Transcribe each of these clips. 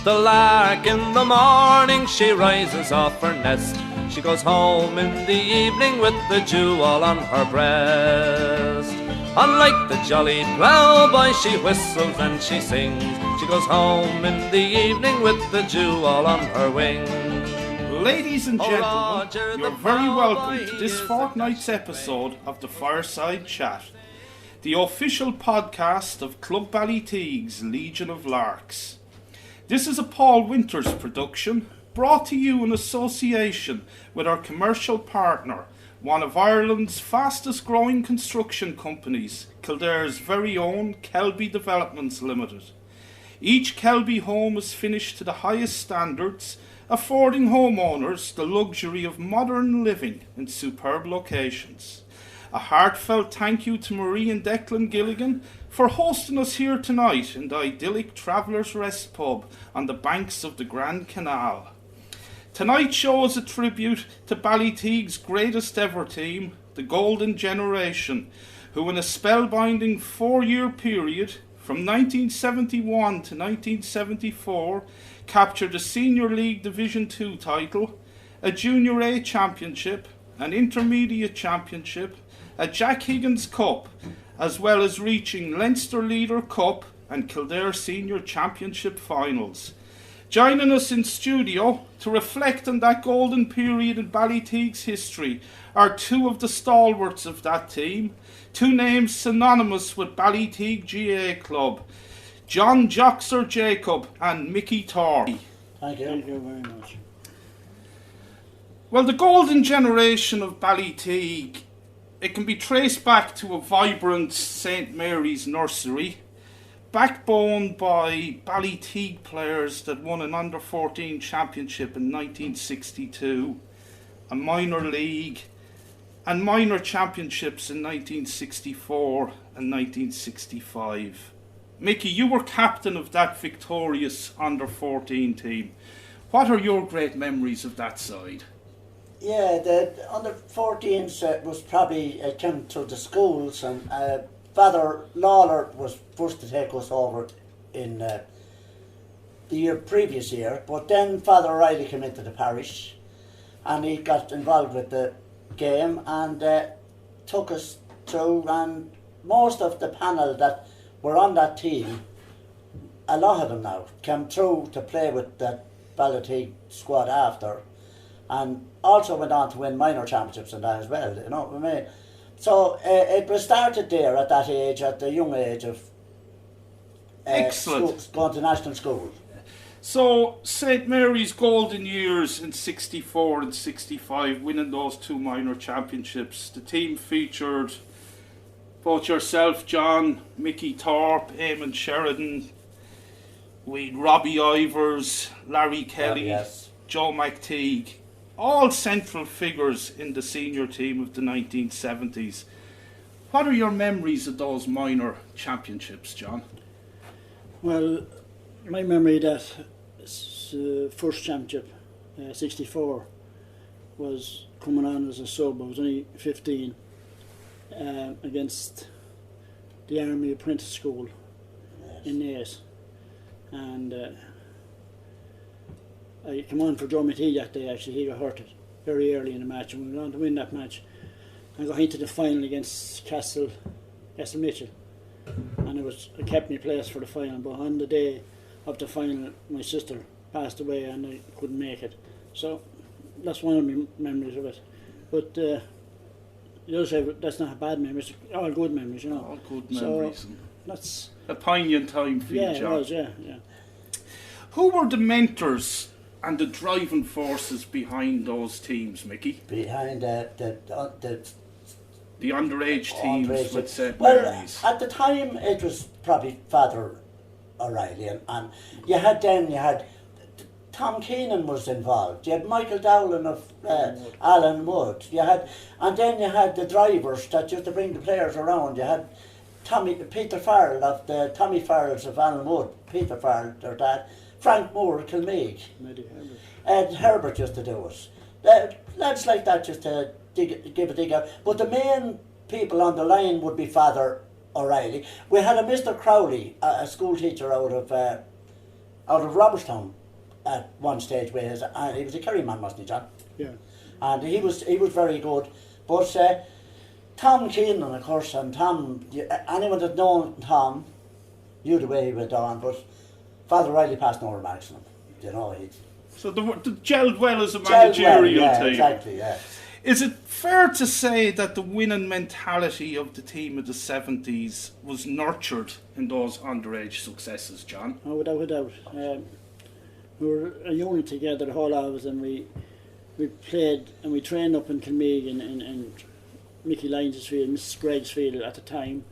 The lark in the morning, she rises off her nest. She goes home in the evening with the dew all on her breast. Unlike the jolly ploughboy, she whistles and she sings. She goes home in the evening with the dew all on her wings. Ladies and gentlemen, you're very welcome to this fortnight's episode of the Fireside Chat, the official podcast of Club Ballyteague's Legion of Larks. This is a Paul Winters production, brought to you in association with our commercial partner, one of Ireland's fastest growing construction companies, Kildare's very own Kelby Developments Limited. Each Kelby home is finished to the highest standards, affording homeowners the luxury of modern living in superb locations. A heartfelt thank you to Marie and Declan Gilligan for hosting us here tonight in the idyllic Travellers Rest pub on the banks of the Grand Canal. Tonight's show is a tribute to Ballyteague's greatest ever team, the Golden Generation, who in a spellbinding 4-year period from 1971 to 1974 captured a Senior League Division 2 title, a Junior A Championship, an Intermediate Championship, a Jack Higgins Cup, as well as reaching Leinster Leader Cup and Kildare Senior Championship finals. Joining us in studio to reflect on that golden period in Ballyteague's history are two of the stalwarts of that team, two names synonymous with Ballyteague G.A.A. Club, John Joxer Jacob and Mickey Thorpe. Thank you very much. Well, the golden generation of Ballyteague, it can be traced back to a vibrant St Mary's nursery, backboned by Ballyteague players that won an under-14 championship in 1962, a minor league, and minor championships in 1964 and 1965. Mickey, you were captain of that victorious under-14 team. What are your great memories of that side? Yeah, the under-14s was probably came through the schools, and Father Lawler was first to take us over in the previous year, but then Father Riley came into the parish and he got involved with the game and took us through, and most of the panel that were on that team, a lot of them now, came through to play with the Ballyteague squad after, and also went on to win minor championships and that as well, you know what I mean? So it was started there at that age, at the young age of excellent. Going to national school. So St Mary's golden years in 64 and 65, winning those two minor championships. The team featured both yourself, John, Mickey Thorpe, Eamon Sheridan, Robbie Ivers, Larry Kelly, yes. Joe McTeague, all central figures in the senior team of the 1970s. What are your memories of those minor championships, John? Well, my memory of that first championship, 64, was coming on as a sub. I was only 15, against the Army Apprentice School in Naas. And I came on for Joe McTeague that day. Actually, he got hurt very early in the match, and we went on to win that match. I got into the final against Castle Mitchell, and it kept me place for the final. But on the day of the final, my sister passed away, and I couldn't make it. So that's one of my memories of it. But you also say that's not a bad memory; it's all good memories, you know. All good memories. So that's a poignant time for you, John. Yeah, it was. Yeah. Who were the mentors and the driving forces behind those teams, Mickey? Behind the underage teams with St Mary's. Well, at the time it was probably Father O'Reilly, and you had Tom Keenan was involved. You had Michael Dowling of Alan Wood. And then you had the drivers that used to bring the players around. You had Peter Farrell of the Tommy Farrells of Alan Wood. Peter Farrell, their dad. Frank Moore of Kilmeague. Ed Herbert used to do it. Lads like that just to give a dig out. But the main people on the line would be Father O'Reilly. We had a Mr. Crowley, a school teacher out of Robertstown, at one stage with his, and he was a Kerry man, wasn't he, John? Yeah. And he was very good. But Tom Keenan, of course, and Tom, anyone that known Tom knew the way he went on, but Father Riley passed no remarks on him. You know, he So the gelled well as a managerial team. Exactly, yeah. Is it fair to say that the winning mentality of the team of the 70s was nurtured in those underage successes, John? Oh, without a doubt. We were a unit together, the whole of us, and we played and we trained up in Kilmegan and Mickey Lyons' field, Mrs. Gregg's field at the time.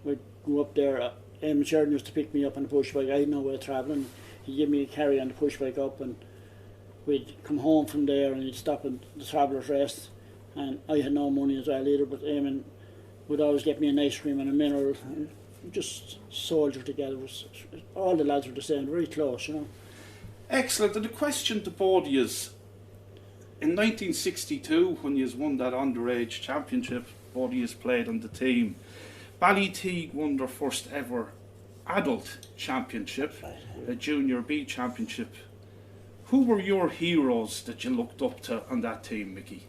We'd go up there. Eamon Sheridan used to pick me up on the push bike. I had no way of travelling. He'd give me a carry on the push bike up, and we'd come home from there and he'd stop at the Traveller's Rest. And I had no money as well either, but Eamon would always get me an ice cream and a mineral. And just soldier together. All the lads were the same, very close, you know. Excellent. And the question to both of yous, in 1962, when you won that underage championship, both of yous played on the team. Ballyteague won their first ever adult championship, a Junior B championship. Who were your heroes that you looked up to on that team, Mickey?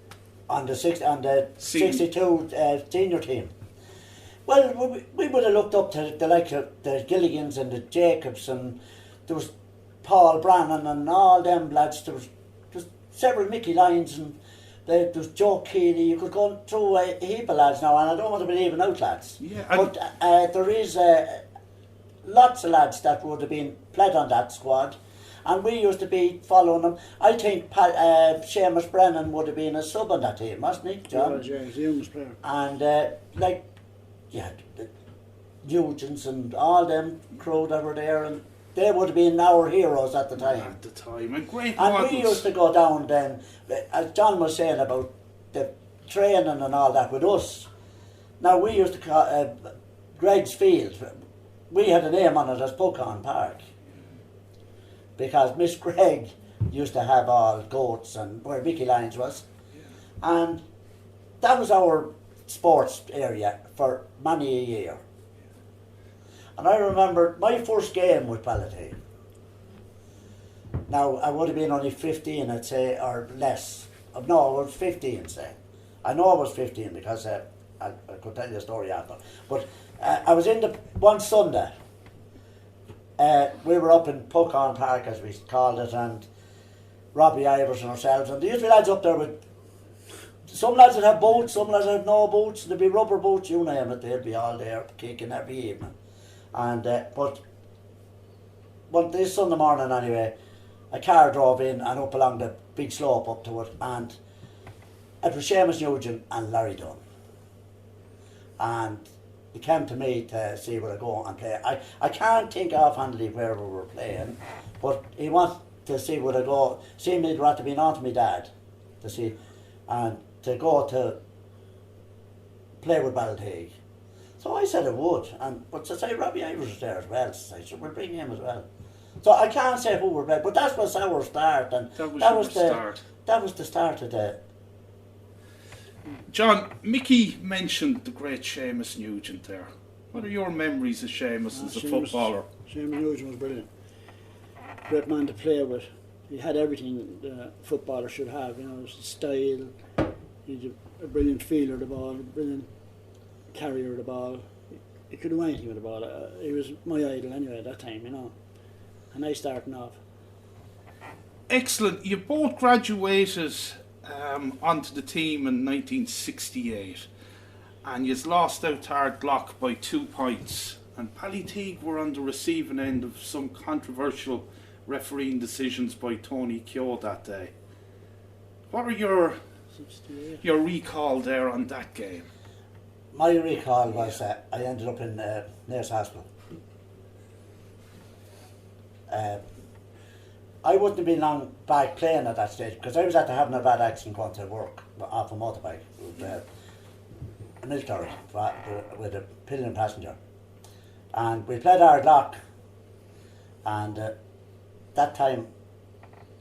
On the 62 senior team. Well, we would have looked up to the like of the Gilligans and the Jacobs, and there was Paul Brannan and all them lads. There was several Mickey Lyons, and there was Joe Keeley. You could go through a heap of lads now, and I don't want to be leaving out lads. Yeah, but there is lots of lads that would have been played on that squad, and we used to be following them. I think Seamus Brennan would have been a sub on that team, wasn't he, John? Yeah, he was a youngest player. And the Nugents and all them crew that were there, and they would have been our heroes at the time. At the time, and great And models. we used to go down then, as John was saying about the training and all that with us. Now we used to call Greg's Field, we had a name on it as Puckon Park, because Miss Gregg used to have all goats and where Mickey Lyons was, and that was our sports area for many a year. And I remember my first game with Ballyteague. Now, I would have been only 15, I'd say, or less. No, I was 15, say. I know I was 15 because I could tell you a story after. But I was in one Sunday. We were up in Puckon Park, as we called it, and Robbie Ivers and ourselves. And there used to be lads up there with, some lads would have boots, some lads had no boots. There'd be rubber boots, you name it, they'd be all there kicking every evening. And but this Sunday morning anyway, a car drove in and up along the big slope up to it, and it was Seamus Nugent and Larry Dunn. And he came to me to see where I go and play. I can't think offhandedly where we were playing, but he wanted to see where I go. See me, there had to be on to my dad to see, and to go to play with Ballyteague. So I said I would, but to say Robbie Ivers was there as well, so I said we'll bring him as well. So I can't say who we're playing, but that was our start, and that was the start of the. John, Mickey mentioned the great Seamus Nugent there. What are your memories of Seamus as a footballer? Seamus Nugent was brilliant. Great man to play with. He had everything the footballer should have, you know, his style. He's a brilliant feeler of the ball, a brilliant carrier of the ball. He could do anything with the ball. He was my idol anyway at that time, you know. And I starting off. Excellent. You both graduated onto the team in 1968, and you lost out to Ardglock by 2 points. And Ballyteague were on the receiving end of some controversial refereeing decisions by Tony Keogh that day. What are your recall there on that game? My recall was I ended up in Nurse Hospital. I wouldn't have been long back playing at that stage because I was after having a bad accident going to work off a motorbike with a military with a pillion passenger. And we played Ardglock, and that time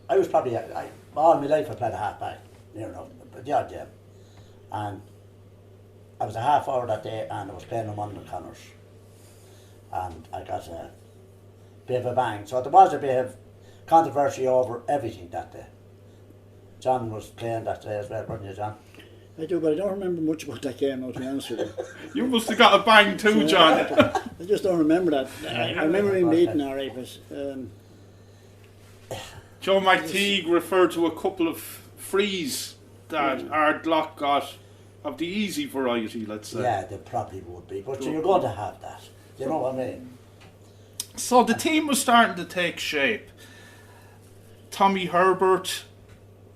I was probably, all my life I played a half back, near enough, but the odd game. And I was a half hour that day and I was playing on one of the corners. And I got a bit of a bang. So there was a bit of controversy over everything that day. John was playing that day as well, weren't you, John? I do, but I don't remember much about that game now, to be honest with you. You must have got a bang too, John. I just don't remember that. I remember him beating alright, but Joe McTeague referred to a couple of frees that Ardlock got of the easy variety, let's say. Yeah, they probably would be, but you're going to have that. You know what I mean? So the team was starting to take shape. Tommy Herbert,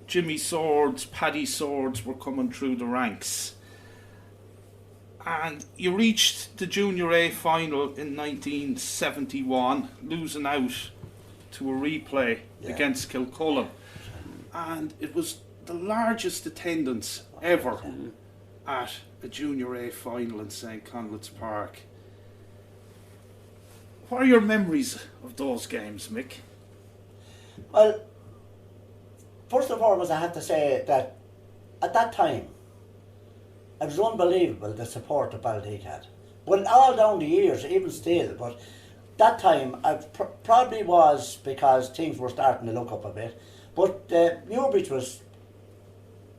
Jimmy Swords, Paddy Swords were coming through the ranks. And you reached the Junior A final in 1971, losing out to a replay against Kilcullen. And it was the largest attendance ever at a Junior A final in St. Conleth's Park. What are your memories of those games, Mick? Well, first and foremost, I have to say that at that time, it was unbelievable the support that Ballyteague had. Well, all down the years, even still, but that time I probably was because things were starting to look up a bit. But Newbridge was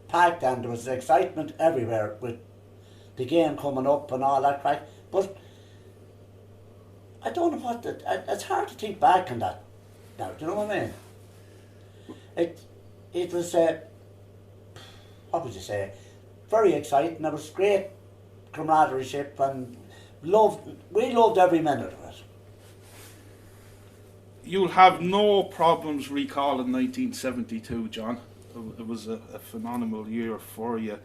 packed and there was excitement everywhere with the game coming up and all that crack. But I don't know what it's hard to think back on that now. Do you know what I mean? It was what would you say? Very exciting. It was great camaraderie and we loved every minute of it. You'll have no problems recalling 1972, John. It was a phenomenal year for you.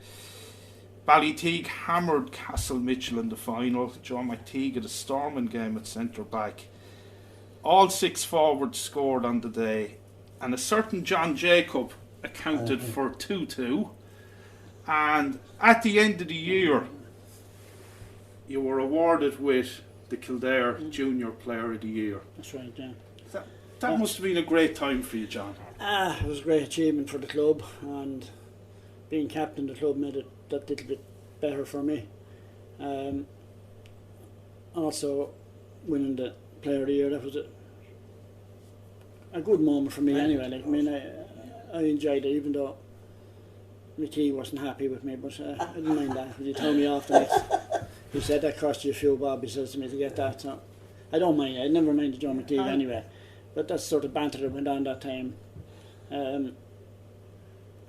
Ballyteague hammered Castle Mitchell in the final. Joe McTeague had a storming game at centre back. All 6 forwards scored on the day, and a certain John Jacob accounted for 2-2. And at the end of the year, you were awarded with the Kildare Junior Player of the Year. that's right, yeah. That must have been a great time for you, John. It was a great achievement for the club, and being captain of the club made it that little bit better for me. Also, winning the Player of the Year, that was a good moment for me anyway. Like, I mean, I enjoyed it, even though Mickey wasn't happy with me, but I didn't mind that. He told me off the next. He said that cost you a few bob, he says to me, to get that. So I don't mind it. I never minded John McTeague anyway. But that's sort of banter that went on that time. A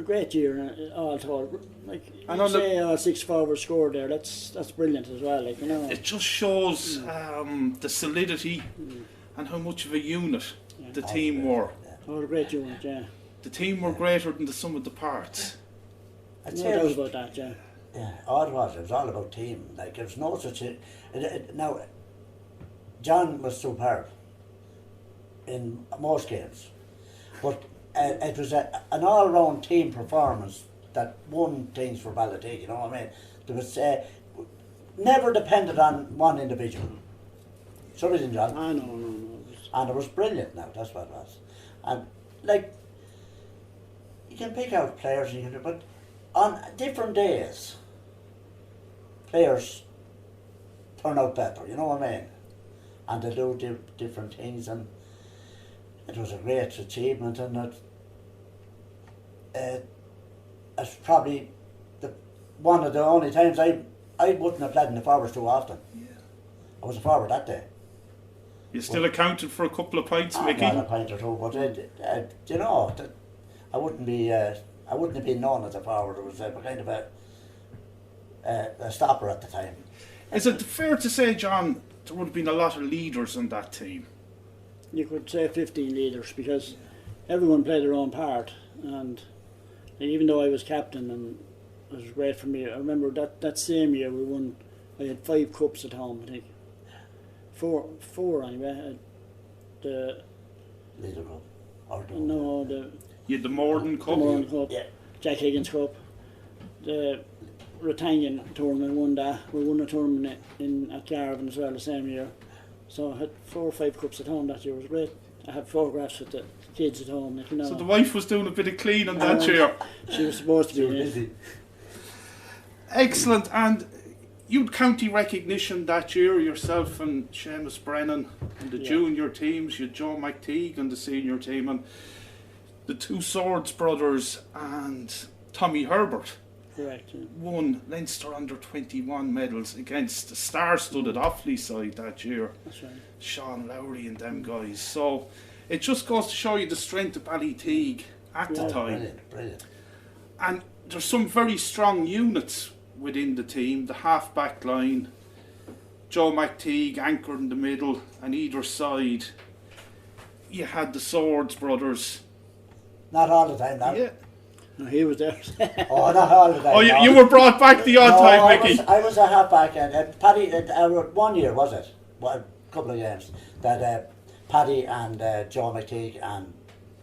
great year, all told. Like you say, all 6 forwards scored there. That's brilliant as well. Like, you know, it just shows the solidity and how much of a unit the team were. Oh, a great unit, yeah. The team were greater than the sum of the parts. No doubt about that, yeah. Yeah, all it was all about team. Like, there was no such a... Now, John was superb in most games, but it was an all-round team performance that won things for Ballyteague, you know what I mean? There was never depended on one individual. So didn't John? No. And it was brilliant now, that's what it was. And, like, you can pick out players, but on different days, players turn out better, you know what I mean? And they do different things, and it was a great achievement, and it's probably one of the only times I wouldn't have played in the forwards too often. Yeah. I was a forward that day. You still accounted for a couple of pints, Mickey? Not a pint or two, but you know, I wouldn't have been known as a forward. It was kind of a stopper at the time. Is it fair to say, John, there would have been a lot of leaders on that team? You could say 15 leaders, because everyone played their own part, and even though I was captain, and it was great for me. I remember that same year we won. I had 5 cups at home, I think. Four anyway. The Leader Cup. You had the Morden Cup. The Morden Cup. Yeah. Jack Higgins Cup. The Britannian tournament won that. We won a tournament at Garvin as well the same year. So I had 4 or 5 cups at home that year. It was great. I had photographs with the kids at home. Like, you know. So the wife was doing a bit of cleaning that year. She was supposed to be busy. Excellent. And you'd county recognition that year, yourself and Seamus Brennan in the junior teams. You had Joe McTeague on the senior team, and the two Swords brothers and Tommy Herbert. Correct. Yeah. Won Leinster under 21 medals against the star-studded Offaly side that year. That's right. Sean Lowry and them guys. So it just goes to show you the strength of Ballyteague at the time. Brilliant. And there's some very strong units within the team. The half-back line, Joe McTeague anchored in the middle, and either side you had the Swords brothers. Not all the time now. Yeah. No, he was there. Oh, not all the time. Oh, you were brought back the odd time, Mickey. I was a halfback, and Paddy. 1 year was it? Well, a couple of games that Paddy and Joe McTeague and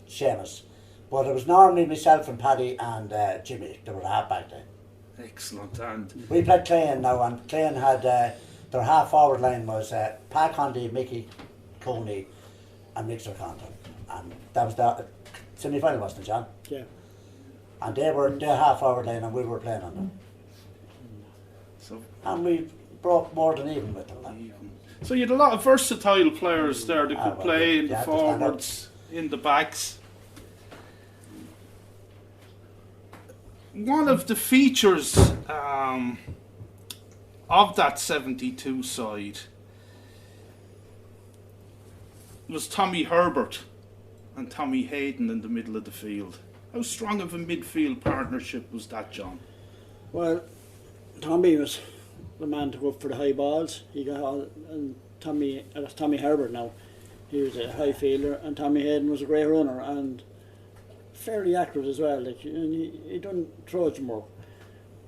Seamus. But it was normally myself and Paddy and Jimmy. They were the halfback then. Excellent. And We played Clane now, and Clane had their half forward line was Pat Condy, Mickey Coney, and Mixer Condon, and that was the semi final, wasn't it, John? Yeah. And they were their half forward line, and we were playing on them. so, And we broke more than even with them. so you had a lot of versatile players there that could well, play in you the had to stand up. forwards, in the backs. One of the features of that 72 side was Tommy Herbert and Tommy Hayden in the middle of the field. How strong of a midfield partnership was that, John? Well, Tommy was the man to go up for the high balls. He got all, and that's Tommy Herbert now. He was a high fielder, and Tommy Hayden was a great runner and fairly accurate as well. Like, and he done Trojan work,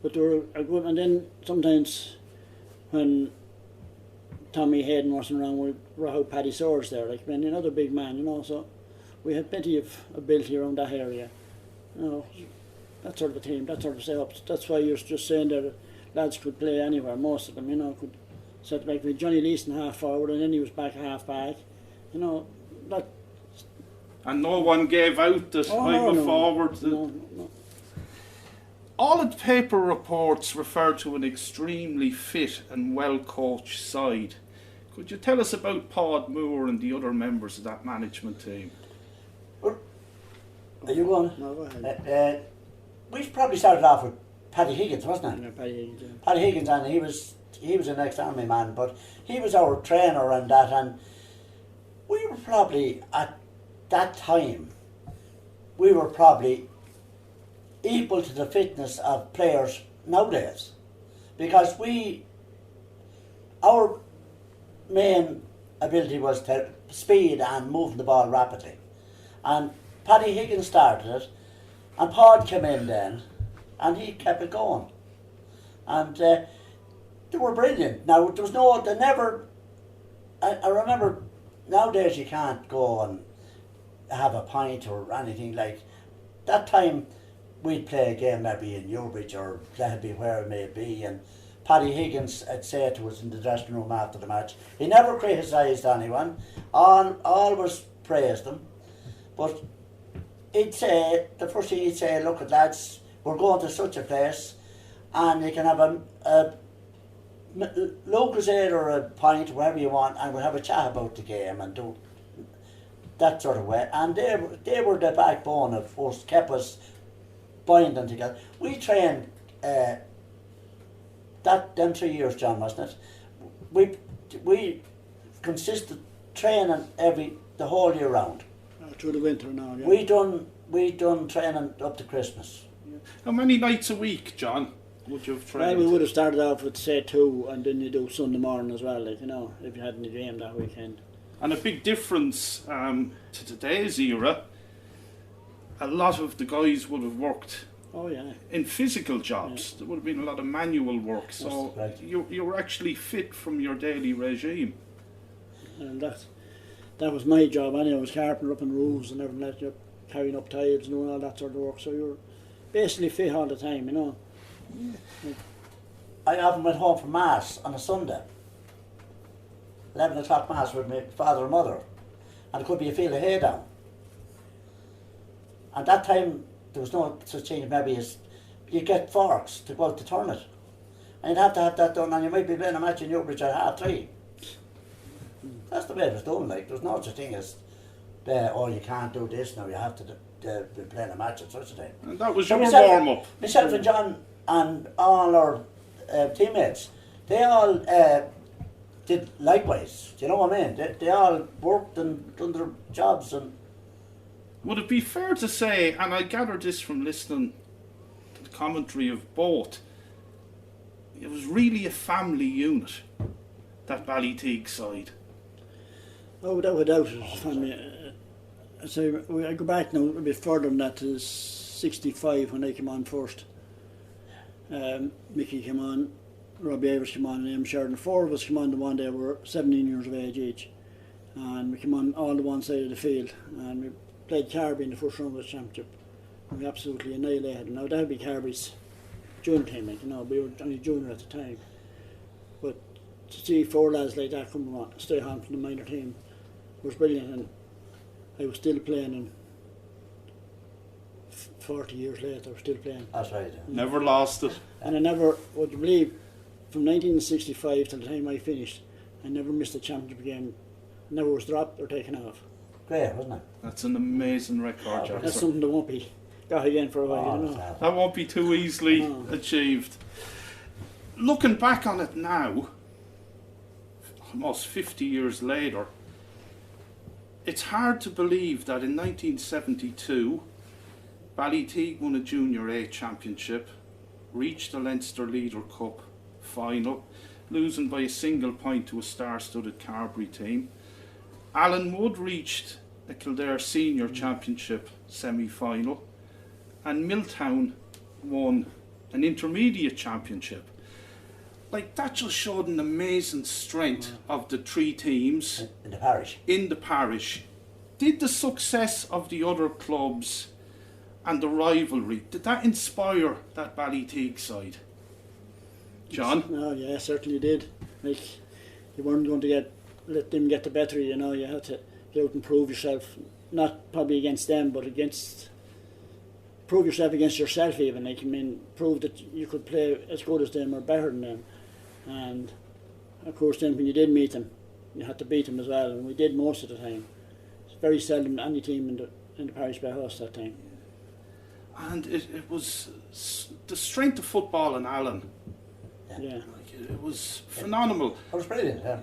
but they were a good. And then sometimes when Tommy Hayden wasn't around, we brought out Paddy Swords there, like another big man, you know. So we had plenty of ability around that area, you know. That sort of a team, that sort of setup. That's why you're just saying that lads could play anywhere. Most of them, you know, could set like with Johnny Leeson half forward, and then he was back half back. You know, that. And no one gave out the forward. No. All of the paper reports refer to an extremely fit and well-coached side. Could you tell us about Pod Moore and the other members of that management team? Are you going? No, go ahead. We probably started off with Paddy Higgins, wasn't it? Yeah, Paddy Higgins, yeah. Paddy Higgins, and he was an ex-army man, but he was our trainer and that, and we were probably at that time, we were probably equal to the fitness of players nowadays, because our main ability was to speed and moving the ball rapidly, and Paddy Higgins started it, and Pod came in then, and he kept it going, and they were brilliant. Now there was no, they never. I remember nowadays you can't go and have a pint or anything like that. Time we'd play a game maybe in Newbridge or let it be where it may be, and Paddy Higgins had said to us in the dressing room after the match, he never criticised anyone, always praised them, but he'd say, the first thing he'd say, look at lads, we're going to such a place and you can have a Lucasade or a pint, whatever you want, and we'll have a chat about the game and do that sort of way. And they were the backbone of us, kept us binding together. We trained them 3 years, John, wasn't it? We consisted training the whole year round. Through the winter now, yeah. We done training up to Christmas. How many nights a week, John, would you have trained? Well, we would have started off with say 2, and then you do Sunday morning as well, like, you know, if you hadn't a game that weekend. And a big difference to today's era, a lot of the guys would have worked in physical jobs. There would have been a lot of manual work, so right. you were actually fit from your daily regime. And that was my job anyway. I was carpenter up in roofs and everything like that, carrying up tiles and doing all that sort of work, so you were basically fit all the time, you know. I often went home from Mass on a Sunday, 11 o'clock Mass with my father and mother, and it could be a field of hay down. And that time there was no such thing maybe as you get forks to go out to turn it. And you'd have to have that done, and you might be playing a match in Newbridge at 3:30. That's the way it was done. Like, there's no such thing as, you can't do this now. You have to be playing a match at such a time. And that was your warm-up. Myself and John and all our teammates, they all did likewise. Do you know what I mean? They all worked and done their jobs. And would it be fair to say, and I gathered this from listening to the commentary of both, it was really a family unit, that Ballyteague side? Oh, without a doubt, it was family. So I go back now a bit further than that to 65 when I came on first. Mickey came on, Robbie Irish came on, and Em Sheridan. 4 of us came on the one day. We were 17 years of age each, and we came on all the one side of the field, and we played Carby in the first round of the championship. And we absolutely annihilated them. Now that would be Carby's junior team, like, you know, we were only junior at the time. But to see 4 lads like that come on, stay on from the minor team was brilliant, and I was still playing, and 40 years later I was still playing. that's right. Yeah. Never lost it. And I never, would you believe, from 1965 till the time I finished, I never missed a championship game. Never was dropped or taken off. Great, wasn't it? That's an amazing record, Oh, That's Joxer. something that won't be got again for a while, you know. That won't be too easily No. achieved. Looking back on it now, almost 50 years later, it's hard to believe that in 1972, Ballyteague won a Junior A championship, reached the Leinster Leader Cup final, losing by a single point to a star-studded Carbery team. Alan Wood reached a Kildare Senior Championship semi-final, and Milltown won an intermediate championship. Like, that just showed an amazing strength of the 3 teams In the parish. in the parish. Did the success of the other clubs and the rivalry, did that inspire that Ballyteague side? John? No, yeah, certainly did. Like, you weren't going to let them get the better of you, you know. You had to get out and prove yourself, not probably against them, but prove yourself against yourself even. Like, I mean, prove that you could play as good as them or better than them. And of course then when you did meet them, you had to beat them as well, and we did most of the time. It's very seldom any team in the parish beat us that time. And it was the strength of football in Allen. Yeah. Like, it was phenomenal. It was brilliant, yeah.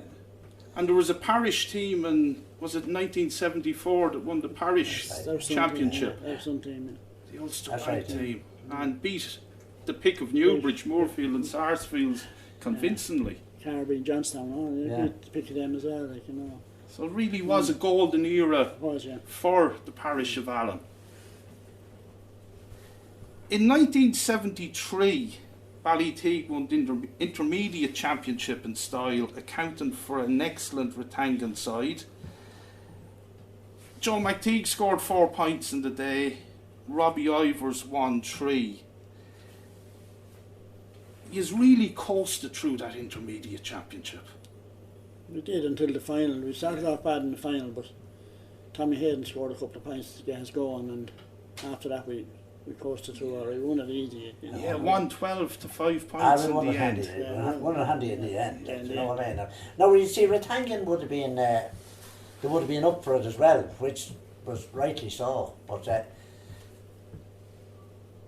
And there was a parish team in, was it 1974, that won the parish That's right. That was some championship. Team, yeah. That was some team, The Ulster That's White right. team. And beat the pick of Newbridge, Moorfield and Sarsfield convincingly. yeah. Carbery and Johnstown, they Yeah. beat the pick of them as well, like, you know. So it really was a golden era It was, yeah. for the parish of Allen. In 1973, Ballyteague won the intermediate championship in style, accounting for an excellent Rathangan side. Joe McTeague scored 4 points in the day. Robbie Ivers won 3. He's really coasted through that intermediate championship. We did until the final. We started off bad in the final, but Tommy Hayden scored a couple of points to get us going, and after that we coasted through all right. We won it easy. You know. Yeah, 1-12 to 5 I points in won the it handy. end. Yeah. Won it handy in the end. Yeah, You know what I mean? Now you see, Rathangan would have been they would have been up for it as well, which was rightly so. But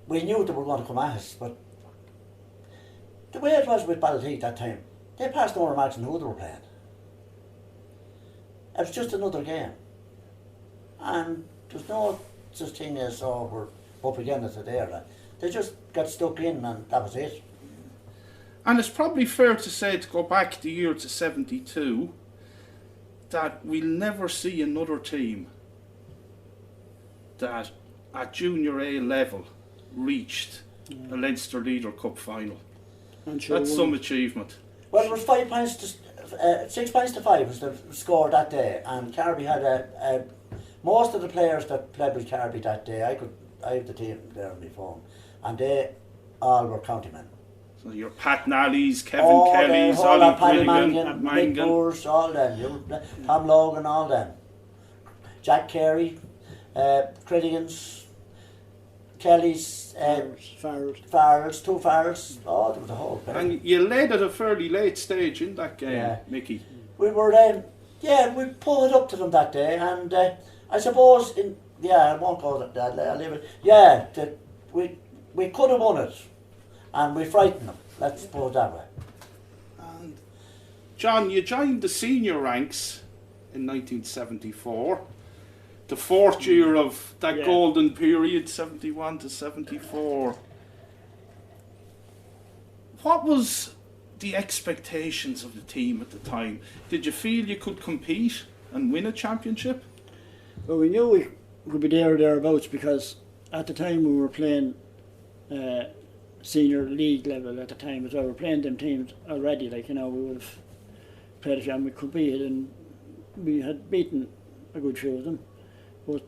we knew they were going to come at us. But the way it was with Ballyteague that time, they passed no remarks on who they were playing. It was just another game, and there's no such thing as we're up against it there. They just got stuck in, and that was it. And it's probably fair to say, to go back the year to 72, that we'll never see another team that at Junior A level reached a Leinster Leader Cup final. And sure That's won. some achievement. Well, it was 5 points to 6 points to 5 was the score that day, and Carby had most of the players that played with Carby that day. I have the team there on my phone, and they all were county men. So your Pat Nallys, Kevin Kelly's, Ollie Paddy Quinnigan, Mick Moores, all them. Tom Logan, all them. Jack Carey, Crittigans, Kelly's, Farrells. 2 Farrells. Oh, there was a whole pair. And you led at a fairly late stage in that game, Yeah. Mickey. We were, we pulled up to them that day, and I suppose, I won't go that, I'll leave it. We could have won it, and we frightened them, let's put it that way. And John, you joined the senior ranks in 1974, the fourth year of that golden period, 71 to 74. What was the expectations of the team at the time? Did you feel you could compete and win a championship? Well, we knew we would be there or thereabouts, because at the time we were playing senior league level at the time as well. We were playing them teams already, we would have played a few and we competed, and we had beaten a good few of them. But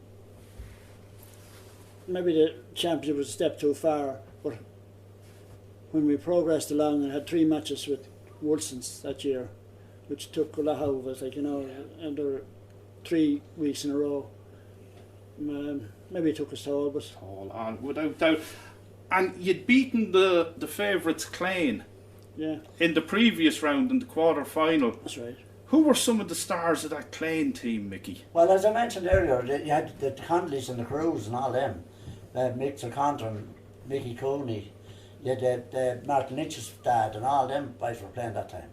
maybe the championship was a step too far. But when we progressed along and had 3 matches with Wolston's that year, which took a lot out of us, and there were 3 weeks in a row. Maybe it took us toll, but All on, without doubt. And you'd beaten the favourites Clane in the previous round in the quarter final. that's right. Who were some of the stars of that Clane team, Mickey? Well, as I mentioned earlier, you had the Conleys and the Crews and all them. Mick O'Connor and Mickey Cooney. You had Martin Lynch's dad and all them boys were playing that time.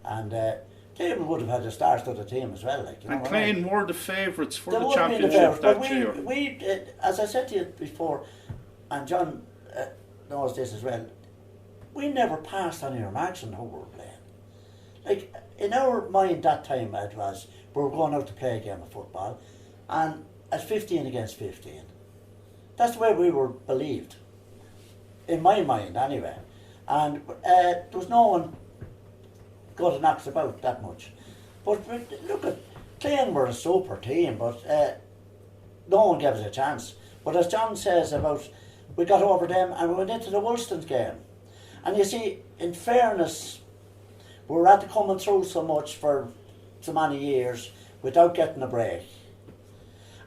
And they would have had a star-studded team as well. And Clane were the favourites for They the would have been the championship favourites, that but year. we, as I said to you before, and John knows this as well, we never passed on our marks on who we were playing. Like, in our mind that time it was, we were going out to play a game of football, and at 15 against 15. That's the way we were believed. In my mind, anyway. And there was no one got to knock us about that much. But look at, Clane were a super team, but no one gave us a chance. But as John says about, we got over them and we went into the Woolston's game. And you see, in fairness, we were at coming through so much for so many years without getting a break.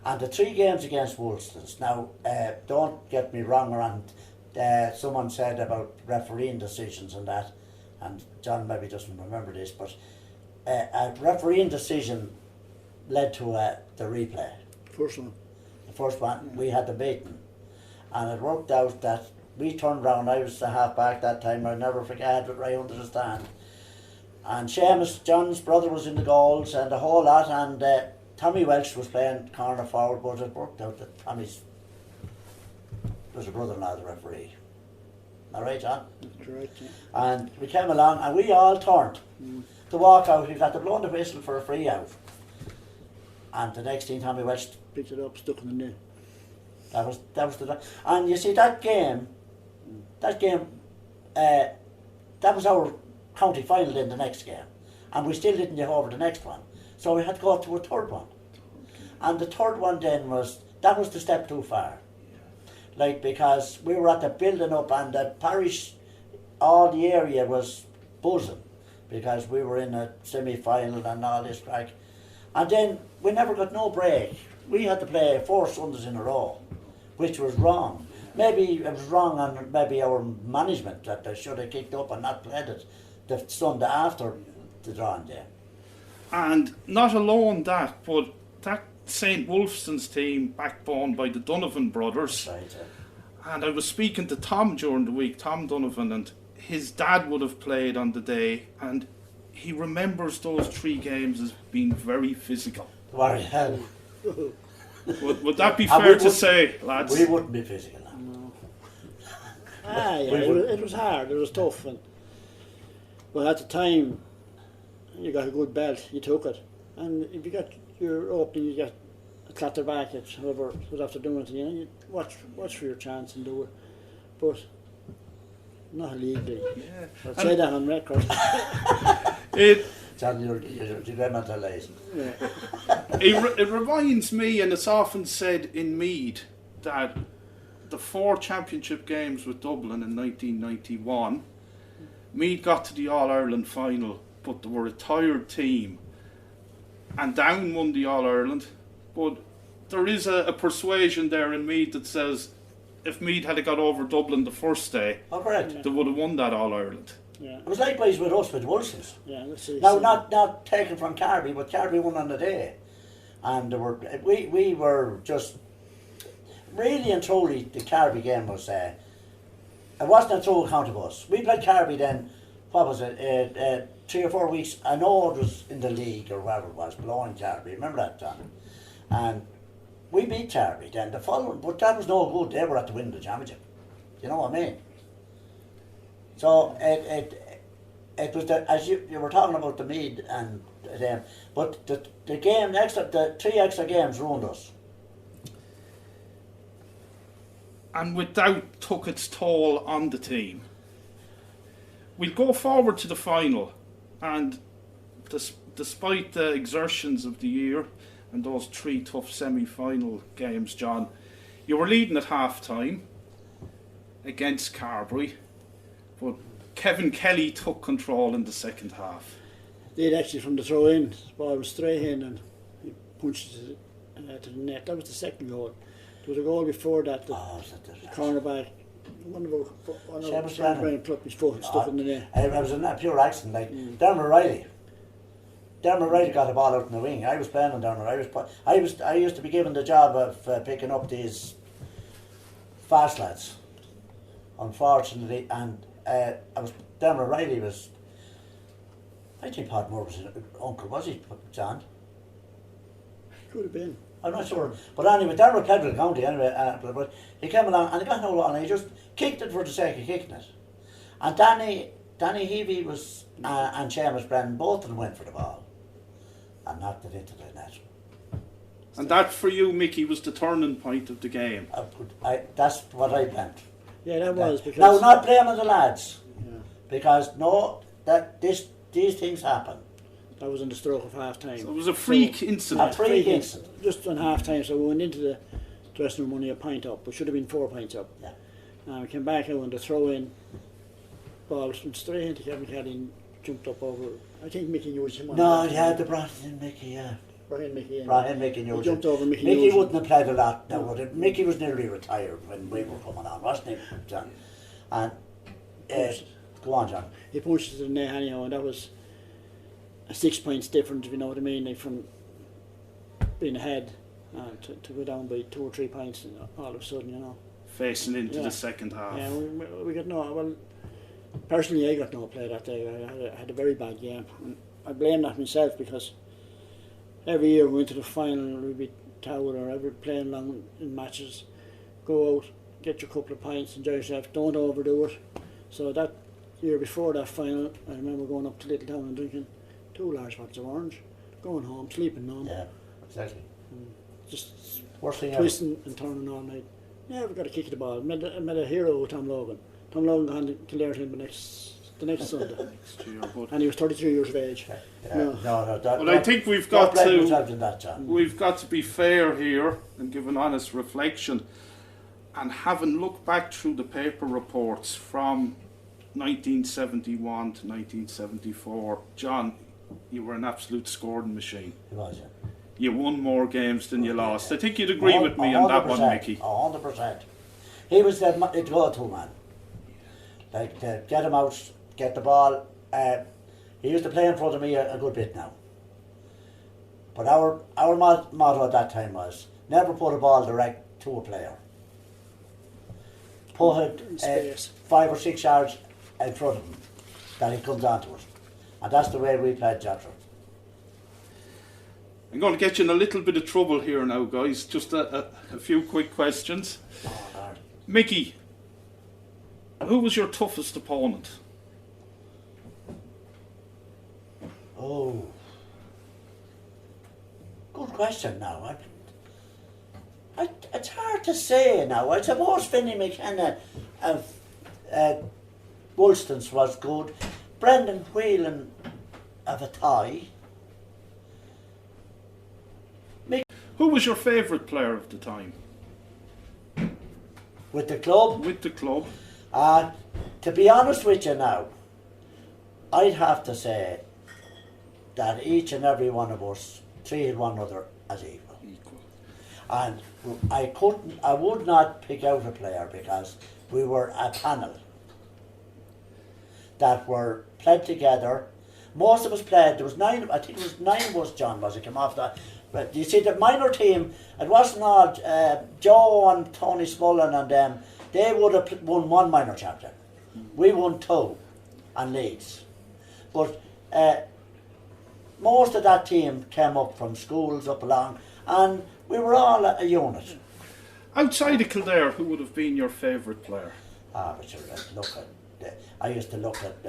And the 3 games against Woolston's, now don't get me wrong, someone said about refereeing decisions and that, and John maybe doesn't remember this, but a refereeing decision led to the replay. The first one, we had the beaten. And it worked out that we turned round, I was the half back that time, I'll never forget, I had it right under the stand. And Seamus, John's brother, was in the goals and the whole lot, and Tommy Welch was playing corner forward, but it worked out that Tommy's was a brother-in-law of the referee. All right, John? Correct, yeah. And we came along and we all turned to walk out. We got to blow the whistle for a free out. And the next thing, Tommy Welch Picked it up, stuck in the net. That was the. And you see that game, that was our county final in the next game, and we still didn't get over the next one, so we had to go to a third one. And the third one then was the step too far, because we were at the building up and the parish, all the area was buzzing because we were in a semi-final and all this crack, and then we never got no break. We had to play 4 Sundays in a row, which was wrong. Maybe it was wrong on maybe our management that they should have kicked up and not played it the Sunday after the drawing day. And not alone that, but that St. Wolfston's team, backbone by the Donovan brothers. Right, And I was speaking to Tom during the week, Tom Donovan, and his dad would have played on the day, and he remembers those 3 games as being very physical. Worry hell. Would that be fair to say, lads? We wouldn't be physical. No. It was hard, it was tough. But at the time, you got a good belt, you took it. And if you got your opening, you got a clatter back at whoever was after doing it, you watch for your chance and do it. But not illegally. Yeah. I'll say that on record. John, you're detrimentalised. It reminds me, and it's often said in Meath, that the 4 championship games with Dublin in 1991, Meath got to the All-Ireland final, but they were a tired team, and Down won the All-Ireland. But there is a persuasion there in Meath that says if Meath had got over Dublin the first day, Oh, correct. they would have won that All Ireland. Yeah. It was likewise with us, with Wilsons. Yeah, let's see. Now, not taken from Carby, but Carby won on the day. And we were just, really and truly, the Carby game was, it wasn't a true account of us. We played Carby then, what was it, 3 or 4 weeks. I know it was in the league or wherever it was, blowing Carby. Remember that, John? And we beat Carby then the following, but that was no good. They were at the win the championship. You know what I mean? So it was as you were talking about the Meath and them, but the game the 3 extra games ruined us. And with doubt took its toll on the team. We'll go forward to the final, and despite the exertions of the year and those 3 tough semi-final games, John, you were leading at half-time against Carbery, but Kevin Kelly took control in the second half. Did actually from the throw in, the ball was straight in and he punched it to the net. That was the second goal. There was a goal before that, the cornerback, one of our friends plucked his foot and stuck it in the net. It was a pure accident, like Dermot Riley. Dermot Riley got the ball out in the wing. I was playing on Dermot. I used to be given the job of picking up these fast lads, unfortunately, and Dermot Riley was, I think Pat Moore was his uncle, was he, John? Could have been. I'm not sure. But anyway, Dermot played with the county anyway, but he came along and he got no lot and he just kicked it for the sake of kicking it. And Danny Heavey was and Seamus Brennan, both of them went for the ball and knocked it into the net. And that for you, Mickey, was the turning point of the game. That's what I meant. Yeah, that was because... Now, not blaming the lads, Yeah. because these things happen. That was in the stroke of half time. So it was a freak incident. A freak incident. Just on half time, so we went into the dressing room only a pint up, but should have been 4 pints up. Yeah. And we came back out and the throw in, ball went straight into Kevin Kelly and jumped up over. I think Mickey used him on. No, yeah, they brought in Mickey, yeah. Brought in Mickey. Brought in Mickey He Nugent. jumped over Mickey. Mickey Nugent. wouldn't have played a lot now, would it? Mickey was nearly retired when we were coming on, wasn't he, John? And, go on, John. He punched it in there anyhow, and that was 6 points different, if you know what I mean, like from being ahead to go down by 2 or 3 points all of a sudden, you know. Facing into the second half. Yeah, we got no. Well, personally, I got no play that day. I had a very bad game. And I blame that myself because every year we went to the final, we'd be Tower or every playing along in matches. Go out, get your couple of pints, enjoy yourself. Don't overdo it. So that year before that final, I remember going up to Littletown and drinking 2 large pots of orange, going home, sleeping home. Yeah, exactly. Just Worst thing twisting and turning all night. Never got a kick of the ball. Met a hero with Tom Logan. Tom Logan handed Kildare to him the next Sunday. And he was 33 years of age. Yeah. No. No, Well, I think we've got to. We've got to be fair here and give an honest reflection. And having looked back through the paper reports from 1971 to 1974, John, you were an absolute scoring machine. He was, yeah. You won more games than you lost. I think you'd agree with me on that one, Mickey. 100%. He was the go-to man. Like, to get him out, get the ball. He used to play in front of me a good bit now. But our motto at that time was, never put a ball direct to a player. Put it 5 or 6 yards in front of him, that he comes onto it. And that's the way we played Joxer. I'm going to get you in a little bit of trouble here now, guys. Just a few quick questions. Oh, Lord. Mickey, who was your toughest opponent? Oh. Good question now. It's hard to say now. I suppose Finney McKenna of Woolston's was good. Brendan Whelan of a tie. Who was your favourite player of the time? With the club? With the club. To be honest with you now, I'd have to say that each and every one of us treated one another as equal. And I would not pick out a player because we were a panel that were played together. Most of us played, there was 9, I think it was 9 of us, John, was it, came off that. But you see, the minor team, it wasn't all, Joe and Tony Smullen and them, they would have won 1 minor chapter. We won 2 and Leeds. But most of that team came up from schools up along, and we were all a unit. Outside of Kildare, who would have been your favourite player? But I used to look at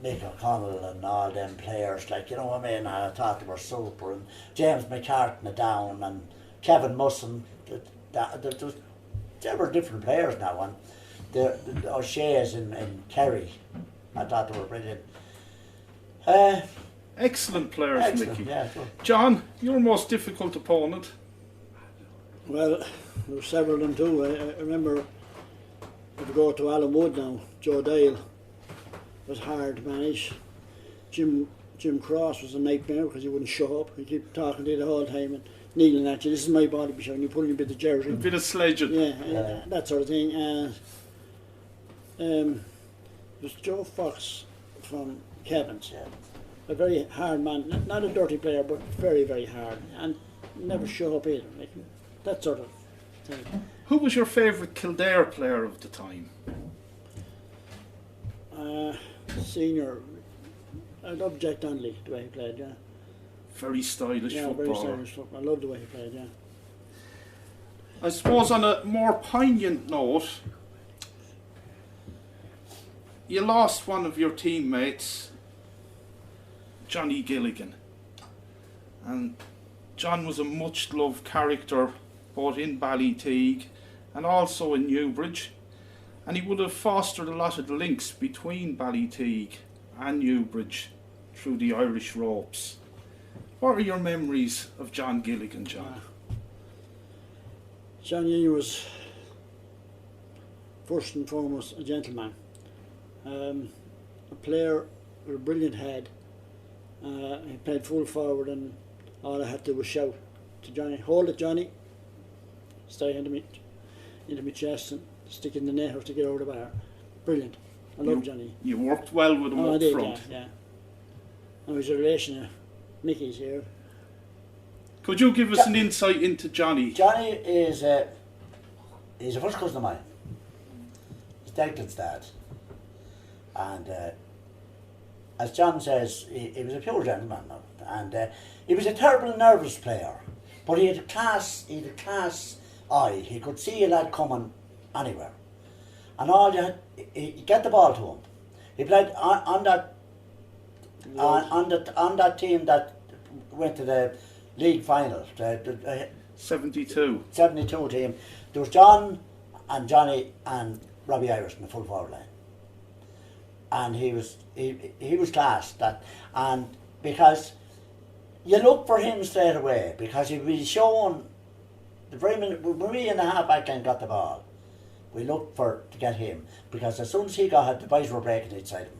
Mick O'Connell and all them players, like, you know what I mean, I thought they were super, and James McCartney down, and Kevin Musson, they were different players now, and the O'Shea's in Kerry, I thought they were brilliant. Excellent players, Excellent, Mickey. yeah, sure. John, your most difficult opponent? Well, there were several of them too. I remember, if we go to Alan Wood now, Joe Dale was hard to manage. Jim Cross was a nightmare because he wouldn't show up. He kept talking to you the whole time and kneeling at you. This is my body, Bishop, and you pulling a bit of jersey. A bit of sledging. Yeah, that sort of thing. There's Joe Fox from Kevin's. Yeah. A very hard man, not a dirty player, but very, very hard, and never show up either. Like, that sort of thing. Who was your favourite Kildare player of the time? Senior, I love Jack Donnelly, the way he played, yeah. Very stylish Yeah, footballer. very stylish football. I love the way he played, yeah. I suppose on a more poignant note, you lost one of your teammates, Johnny Gilligan. And John was a much loved character both in Ballyteague and also in Newbridge. And he would have fostered a lot of the links between Ballyteague and Newbridge through the Irish ropes. What are your memories of John Gilligan, John? Johnny was first and foremost a gentleman, a player with a brilliant head. He played full forward, and all I had to do was shout to Johnny, "Hold it, Johnny!" Stay into my chest and stick in the net or to get over the bar. Brilliant. I love Johnny. You worked well with him I up did, front. yeah. And he's a relation of Mickey's here. Could you give us an insight into Johnny? Johnny is he's a first cousin of mine. He's Declan's dad. And as John says, he was a pure gentleman. And he was a terrible nervous player. But he had a class eye. He could see a lad coming anywhere. And all you had, you get the ball to him. He played on that team that went to the league final, the 72. 72 team. There was John and Johnny and Robbie Irish in the full forward line. And he was class, and because you look for him straight away, because he'd be shown the very minute when we in the half back line got the ball, we looked to get him, because as soon as he got it, the boys were breaking inside him.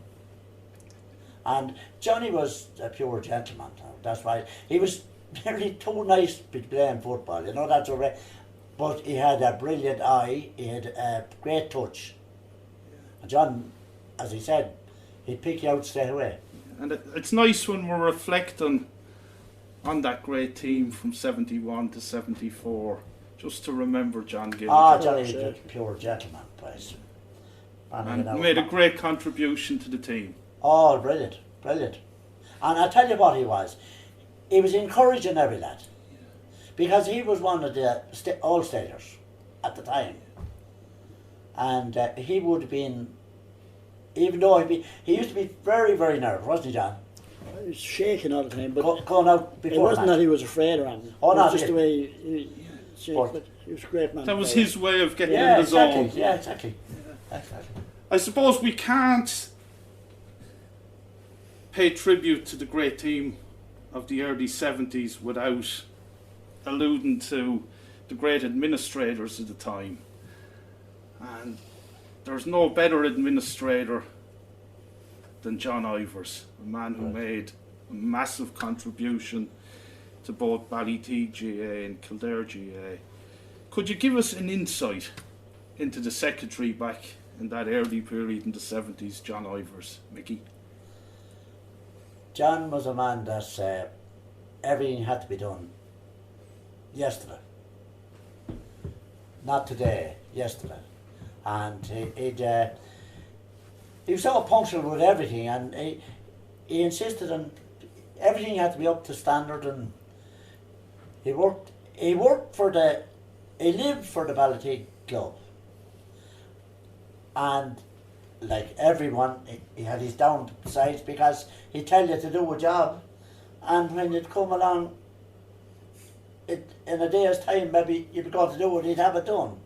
And Johnny was a pure gentleman. That's why he was really too nice to be playing football. You know, that's alright. But he had a brilliant eye. He had a great touch. And John, as he said, he'd pick you out straight away. And it's nice when we're reflecting on that great team from 71 to 74, just to remember John Gilligan. Johnny was a pure gentleman, please. And made a great contribution to the team. Oh, brilliant, brilliant. And I tell you what he was encouraging every lad. Because he was one of the all-staters at the time. And he would have been, even though he used to be very, very nervous, wasn't he, John? He was shaking all the time, but going out before it wasn't match. that he was afraid or anything. Oh, it no, was just the way he shaking, but he was a great man. That was his way of getting Yeah, in the zone. exactly. Yeah, exactly. I suppose we can't pay tribute to the great team of the early 70s without alluding to the great administrators of the time. And there's no better administrator than John Ivers, a man who made a massive contribution to both Ballyteague G.A.A. and Kildare G.A.A. Could you give us an insight into the secretary back in that early period in the 70s, John Ivers, Mickey? John was a man that everything had to be done yesterday. Not today, yesterday. And he was so punctual with everything, and he insisted on everything had to be up to standard, and he lived for the Ballyteague Club. And like everyone, he had his downsides because he'd tell you to do a job, and when you'd come along in a day's time, maybe you'd go to do it, he'd have it done.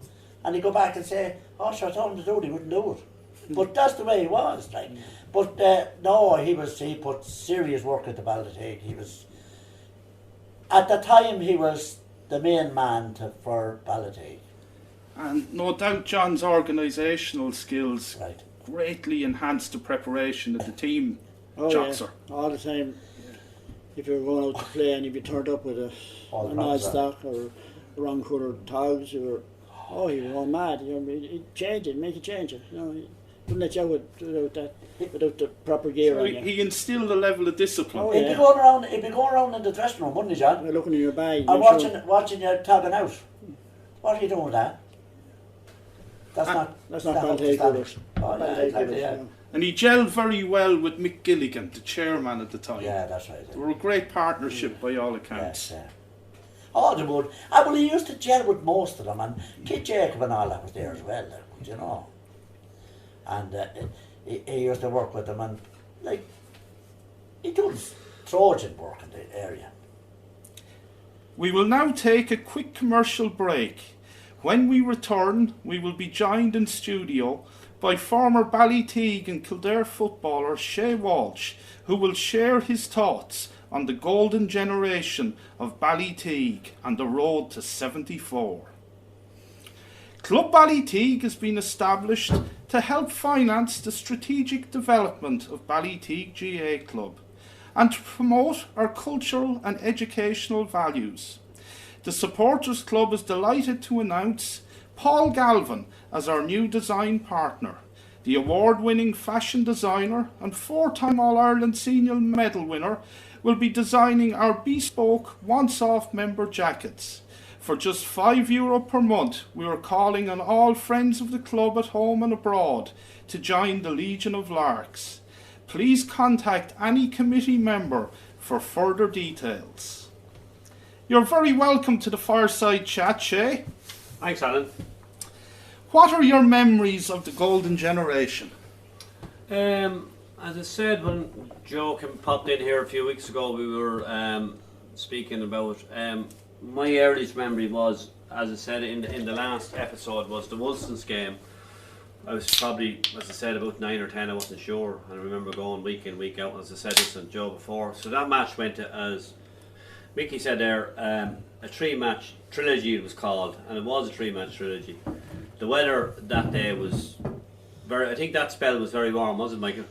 And he'd go back and say, oh, sure, I told him to do it, he wouldn't do it. But that's the way he was, like. But no, he put serious work into Ballyteague. He was, at the time, he was the main man for Ballyteague. And no doubt John's organisational skills Right. greatly enhanced the preparation of the team, Oh, Joxer. yeah. All the time. If you were going out to play and you'd be turned up with All the an odd problems, stock or wrong coloured togs, you were going mad. You know, he'd change it, make you change it. You know, he wouldn't let you out without the proper gear So on you. he instilled a level of discipline. Oh, He'd yeah. be going around in the dressing room, wouldn't he, John? You're looking in your bag. And you're watching you tabbing out. What are you doing with that? That's not That's not up to Ballyteague standard. colours. Oh, yeah, exactly, yeah. And he gelled very well with Mick Gilligan, the chairman at the time. Yeah, that's right. They were a great partnership by all accounts. Yes, yeah. Oh, they would. Well, he used to gel with most of them, and Kid Jacob and all that was there as well, like, you know. And he used to work with them, and like he does Trojan work in the area. We will now take a quick commercial break. When we return, we will be joined in studio by former Ballyteague and Kildare footballer Shea Walsh, who will share his thoughts on the golden generation of Ballyteague and the road to 74. Club Ballyteague has been established to help finance the strategic development of Ballyteague G.A.A. Club and to promote our cultural and educational values. The Supporters Club is delighted to announce Paul Galvin as our new design partner. The award-winning fashion designer and four-time All-Ireland Senior Medal winner will be designing our bespoke once-off member jackets. For just €5 per month, we are calling on all friends of the club at home and abroad to join the Legion of Larks. Please contact any committee member for further details. You're very welcome to the Fireside Chat, Shea. Thanks, Alan. What are your memories of the golden generation? As I said, when Joe popped in here a few weeks ago, we were speaking about my earliest memory was, as I said in the last episode, was the Wolstons game. I was probably, as I said, about 9 or 10, I wasn't sure. I remember going week in, week out, as I said this on Joe before. So that match went to, as Mickey said there, a 3-match trilogy it was called, and it was a 3-match trilogy. The weather that day was I think that spell was very warm, wasn't it, Michael?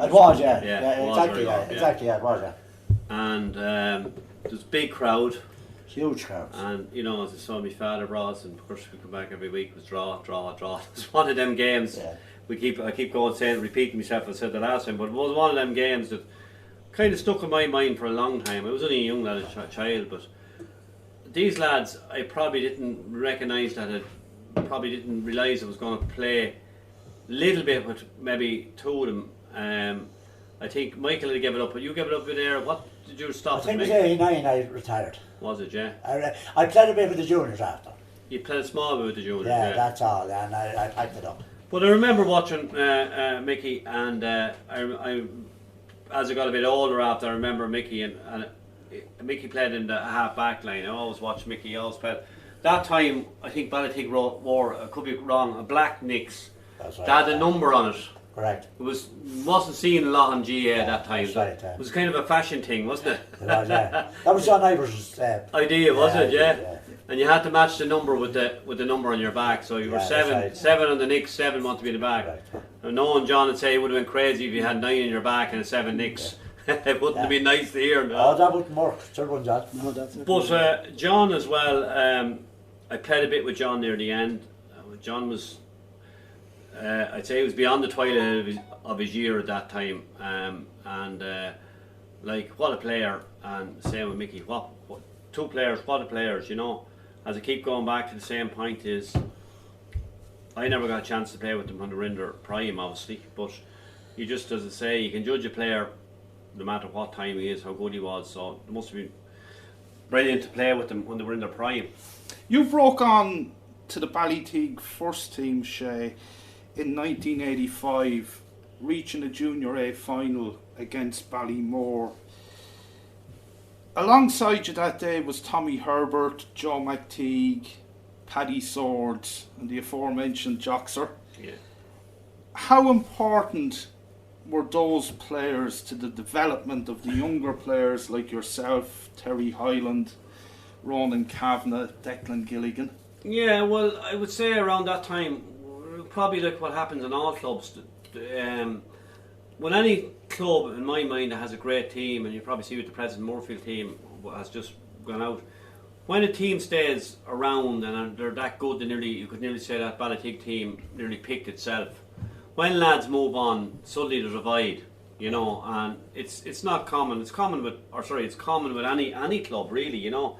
It was, yeah. Yeah, it was exactly, very warm, exactly, yeah, it was, yeah. And there was a big crowd. Huge crowds. And you know, as I saw my father brought us, and of course we come back every week, it was draw. It's one of them games. Yeah. I keep going saying, repeating myself. I said the last time, but it was one of them games that kind of stuck in my mind for a long time. I was only a young lad, a child, but these lads, I probably didn't recognise that. I probably didn't realise I was going to play a little bit with maybe two of them. I think Michael had given up, but you gave it up in there. What did you stop? I think it was 89 I retired. Was it, yeah? I played a bit with the juniors after. You played a small bit with the juniors, Yeah, that's all, and I packed it up. But I remember watching Mickey, and I as I got a bit older after, I remember Mickey, and Mickey played in the half-back line. I always watched Mickey, he always played. That time, I think Ballyteague wore, I could be wrong, a black Knicks. That's right. That had a number on it. Correct. It wasn't seen a lot on GA that time. That's right, yeah. It was kind of a fashion thing, wasn't it? It was, yeah. That was John Ivers' idea, was it? Yeah. Yeah. And you had to match the number with the number on your back. So you were Yeah, seven, that's right. 7 on the Knicks, 7 want to be the back. Right. And knowing John would say it would have been crazy if you had 9 on your back and a 7 Knicks. It wouldn't have been nice to hear. No. Oh, that wouldn't work. Sure wouldn't, John. No, that's not But John as well, I played a bit with John near the end. John was, I'd say he was beyond the twilight of his year at that time. Like, what a player. And same with Mickey. What two players, what a players, you know. As I keep going back to the same point is, I never got a chance to play with them when they were in their prime, obviously. But you just, as I say, you can judge a player no matter what time he is, how good he was. So it must have been brilliant to play with them when they were in their prime. You broke on to the Ballyteague first team, Shay, in 1985, reaching a Junior A final against Ballymore. Alongside you that day was Tommy Herbert, Joe McTeague, Paddy Swords and the aforementioned Joxer. Yeah. How important were those players to the development of the younger players like yourself, Terry Hyland, Ronan Kavanagh, Declan Gilligan? Yeah, well, I would say around that time, probably like what happens in all clubs. When any club, in my mind, that has a great team, and you probably see with the present Moorfield team has just gone out. When a team stays around and they're that good, you could nearly say that Ballyteague team nearly picked itself. When lads move on, suddenly there's a void, you know, and it's not common. It's common with any club, really, you know.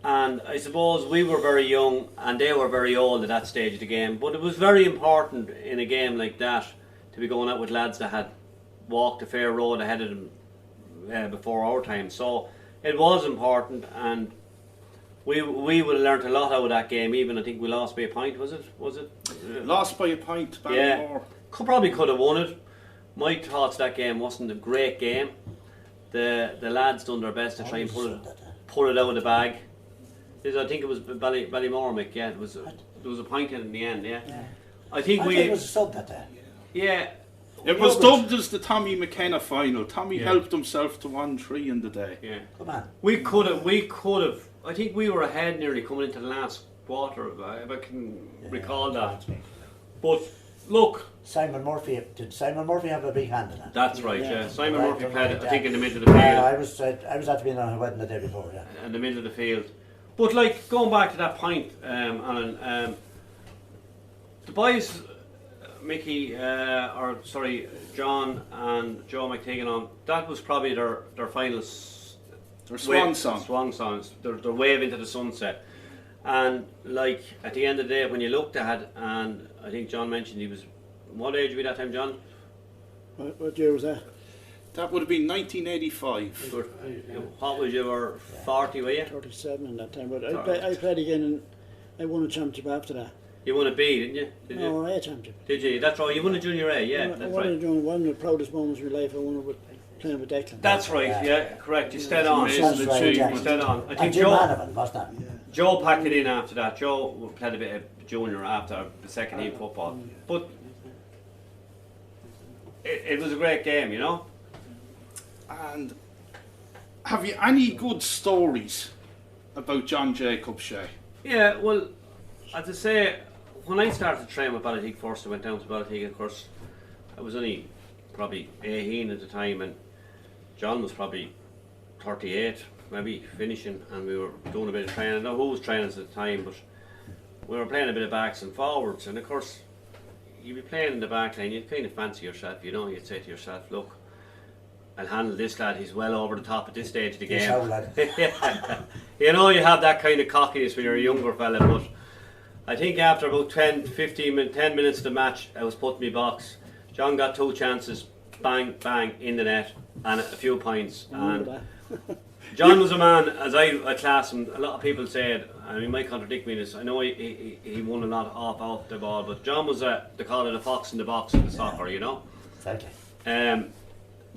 And I suppose we were very young and they were very old at that stage of the game. But it was very important in a game like that to be going out with lads that had walked a fair road ahead of them before our time. So it was important, and we would have learnt a lot out of that game. Even I think we lost by a point. Was it? Lost by a point, Ballymore. Yeah, probably could have won it. My thoughts that game wasn't a great game. The lads done their best to try and pull it out of the bag. I think it was Ballymore, Mick. Yeah, there was a point in the end. Yeah, I think it was a sub that day. Yeah. It was dubbed as the Tommy McKenna final. Tommy helped himself to 1-3 in the day. Yeah. Come on. We could have. I think we were ahead nearly coming into the last quarter, if I can recall that. But look, Did Simon Murphy have a big hand in it? That's right. Yeah. Simon Murphy played, I think, in the middle of the field. I was at the being on a wedding the day before. Yeah. In the middle of the field. But like going back to that point, Alan, the boys, Mickey, John and Joe McTeague, that was probably their final swan songs, their wave into the sunset. And like at the end of the day, when you looked at, and I think John mentioned he was, what age were you that time, John? What year was that? That would have been 1985. What was you, were 40, were you? 37 in that time, but I played again and I won a championship after that. You won a B, didn't you? No, A championship. Did you? That's right, you won a Junior A, yeah. I won it during one of the proudest moments of my life. I won it with playing with Declan. That's right, yeah, correct. You stayed on. That's right, You stayed on. I think Jim Hanavan, wasn't that? Joe packed it in after that. Joe played a bit of junior after the second team football. But it was a great game, you know. And have you any good stories about John Jacob, Shay? Yeah, well, as I say, when I started to train with Ballyteague first, I went down to Ballyteague, of course. I was only probably 18 at the time, and John was probably 38, maybe finishing, and we were doing a bit of training. I don't know who was training us at the time, but we were playing a bit of backs and forwards, and of course, you'd be playing in the back line, you'd kind of fancy yourself, you know, you'd say to yourself, look, I'll handle this lad, he's well over the top at this stage of the game. Yeah. You know, you have that kind of cockiness when you're a younger fella, but I think after about 10 minutes of the match, I was put in my box. John got 2 chances, bang, bang, in the net, and a few points. And John was a man, as I class him, a lot of people said, and he might contradict me in this, I know he won a lot off the ball, but John was they call it a fox in the box in the soccer, you know. Exactly.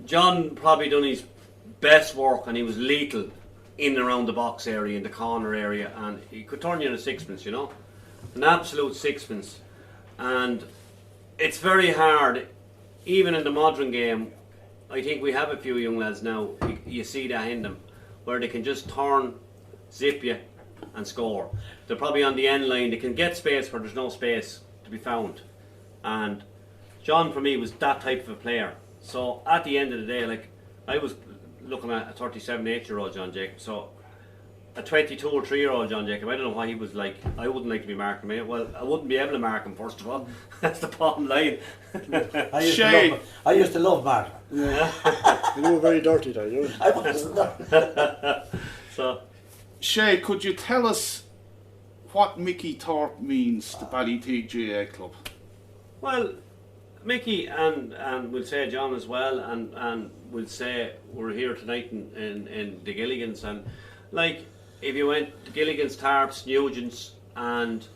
John probably done his best work, and he was lethal in and around the box area, in the corner area, and he could turn you in a sixpence, you know, an absolute sixpence. And it's very hard, even in the modern game. I think we have a few young lads now, you see that in them, where they can just turn, zip you and score. They're probably on the end line, they can get space where there's no space to be found. And John for me was that type of a player. So at the end of the day, like, I was looking at a 37, 8-year-old John Jacob. So a 22 or 3-year-old John Jacob, I don't know what he was like. I wouldn't like to be marking him. Well, I wouldn't be able to mark him, first of all. That's the bottom line. I used to love Mark. Yeah. You were very dirty though, you. I wasn't. So, Shay, could you tell us what Mickey Thorpe means to Ballyteague G.A.A. Club? well, Mickey and we'll say John as well, and we'll say we're here tonight in the Gilligans, and like if you went to Gilligans, Tarps, Nugents, and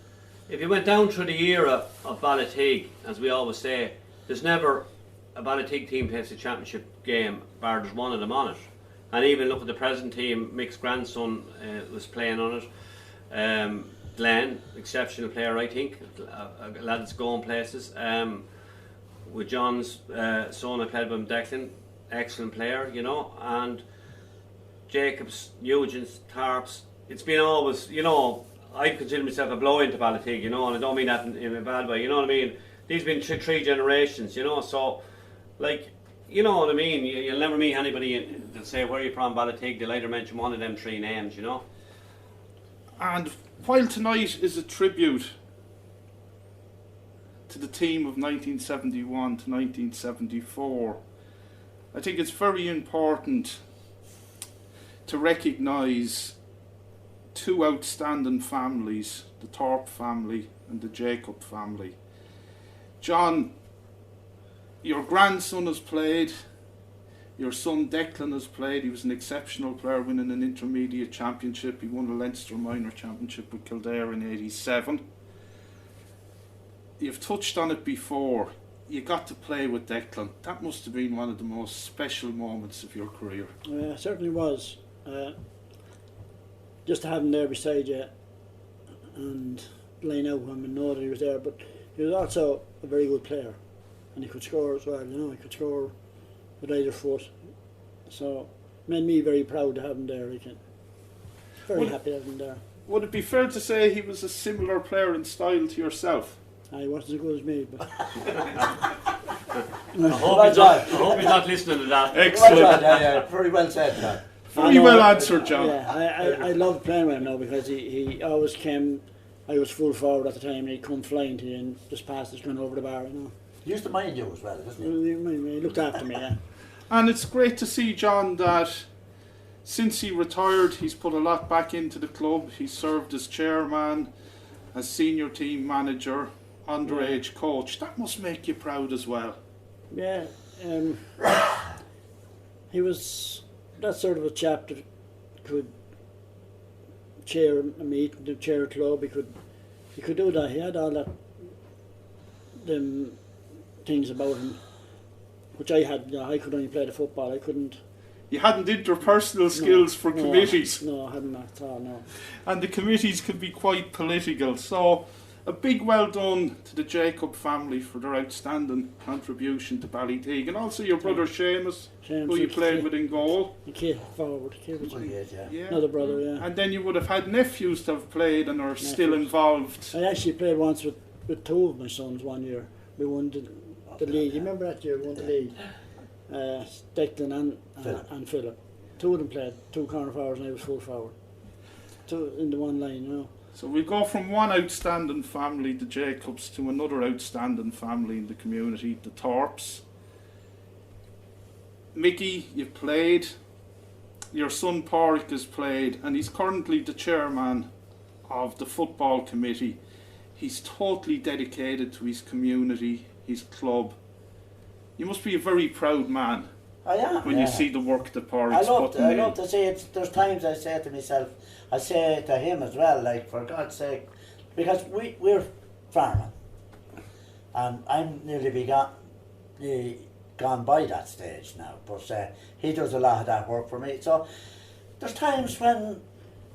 if you went down through the era of Ballyteague, as we always say, there's never a Ballyteague team plays a championship game bar there's one of them on it. And even look at the present team, Mick's grandson was playing on it. Glenn, exceptional player, I think, a lad that's going places. With John's son, I played with him, Declan, excellent player, you know, and Jacobs, Nugent's, Tarps. It's been always, you know, I consider myself a blow into Ballyteague, you know, and I don't mean that in a bad way, you know what I mean? These been three generations, you know, so, like, you know what I mean? You'll never meet anybody that say, where are you from, Ballyteague? They'll either mention one of them three names, you know? And while tonight is a tribute to the team of 1971 to 1974, I think it's very important to recognise two outstanding families, the Thorpe family and the Jacob family. John, your grandson has played, your son Declan has played. He was an exceptional player, winning an intermediate championship. He won the Leinster Minor Championship with Kildare in '87. You've touched on it before. You got to play with Declan. That must have been one of the most special moments of your career. Yeah, it certainly was. Just to have him there beside you and laying out him and know that he was there. But he was also a very good player, and he could score as well. You know, he could score with either foot. So it made me very proud to have him there. Very happy to have him there. Would it be fair to say he was a similar player in style to yourself? He wasn't as good as me, but I hope he's not listening to that. Excellent. Yeah, very well said, John. Very well answered, John. Yeah, I loved playing with him now because he always came. I was full forward at the time, and he'd come flying to you and just pass us going over the bar, you know. He used to mind you as well, doesn't he? He looked after me, yeah. And it's great to see, John, that since he retired, he's put a lot back into the club. He's served as chairman, as senior team manager, underage coach. That must make you proud as well. Yeah, he was that sort of a chap that could chair a meeting, chair a club. He could do that. He had all that them things about him, which I had. You know, I could only play the football. I couldn't. You hadn't interpersonal skills for committees. No, I hadn't at all. No. And the committees could be quite political. So a big well done to the Jacob family for their outstanding contribution to Ballyteague, and also your brother Seamus, who you played with in goal. The kid forward, was Yeah. another brother, yeah. And then you would have had nephews to have played and are still involved. I actually played once with two of my sons one year. We won the league. You remember that year we won the league? Declan and Philip. Two of them played, two corner forwards, and I was full forward. Two in the one line, you know. So we go from one outstanding family, the Jacobs, to another outstanding family in the community, the Thorpes. Mickey, you've played. Your son Pádraig has played, and he's currently the chairman of the football committee. He's totally dedicated to his community, his club. You must be a very proud man. I am. When you see the work that Pádraig's putting in. I love to see it. There's times I say to myself, I say to him as well, like, for God's sake, because we're farming, and I'm nearly gone by that stage now, but he does a lot of that work for me. So there's times when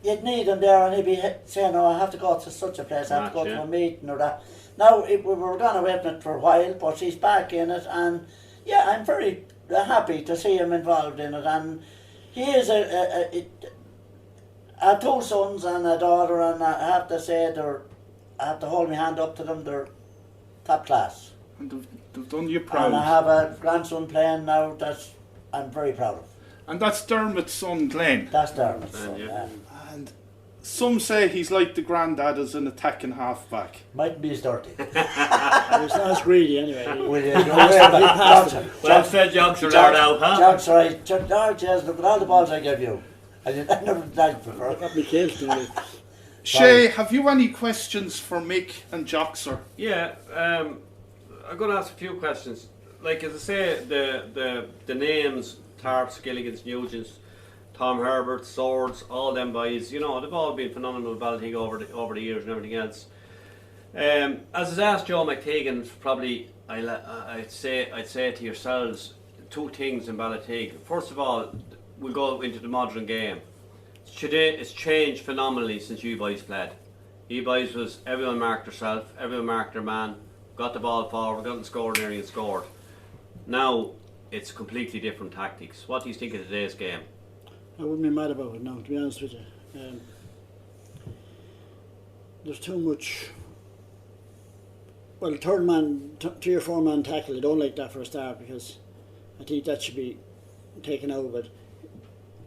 you'd need him there, and he'd be saying, "Oh, I have to go to such a place, I have to go to a meeting or that." Now we were gone away from it for a while, but he's back in it, and yeah, I'm very happy to see him involved in it, and he is I have two sons and a daughter, and I have to say I have to hold my hand up to them. They're top class. And they've done you proud. And I have a grandson playing now that I'm very proud of. And that's Dermot's son, Glenn. That's Dermot's son, yeah. yeah. And some say he's like the granddad as an attacking halfback. Mightn't be as dirty. He's not as greedy anyway. Well, that's said Joxer right out, huh? Joxer, look at all the balls I gave you. I never died before. Got me killed, didn't he? Shay, have you any questions for Mick and Joxer? Yeah, I'm going to ask a few questions. Like as I say, the names, Tarps, Gilligans, Nugents, Tom Herbert, Swords, all them boys, you know, they've all been phenomenal Ballyteague over the years and everything else. As I asked Joe McTagan, probably I'd say to yourselves 2 things in Ballyteague. First of all, we'll go into the modern game. It's changed phenomenally since you boys played. You boys was everyone marked herself, everyone marked their man, got the ball forward, got in the scoring area and scored. Now it's completely different tactics. What do you think of today's game? I wouldn't be mad about it now, to be honest with you. There's too much. Well, the third man, 3 or 4 man tackle, I don't like that for a start because I think that should be taken out of it.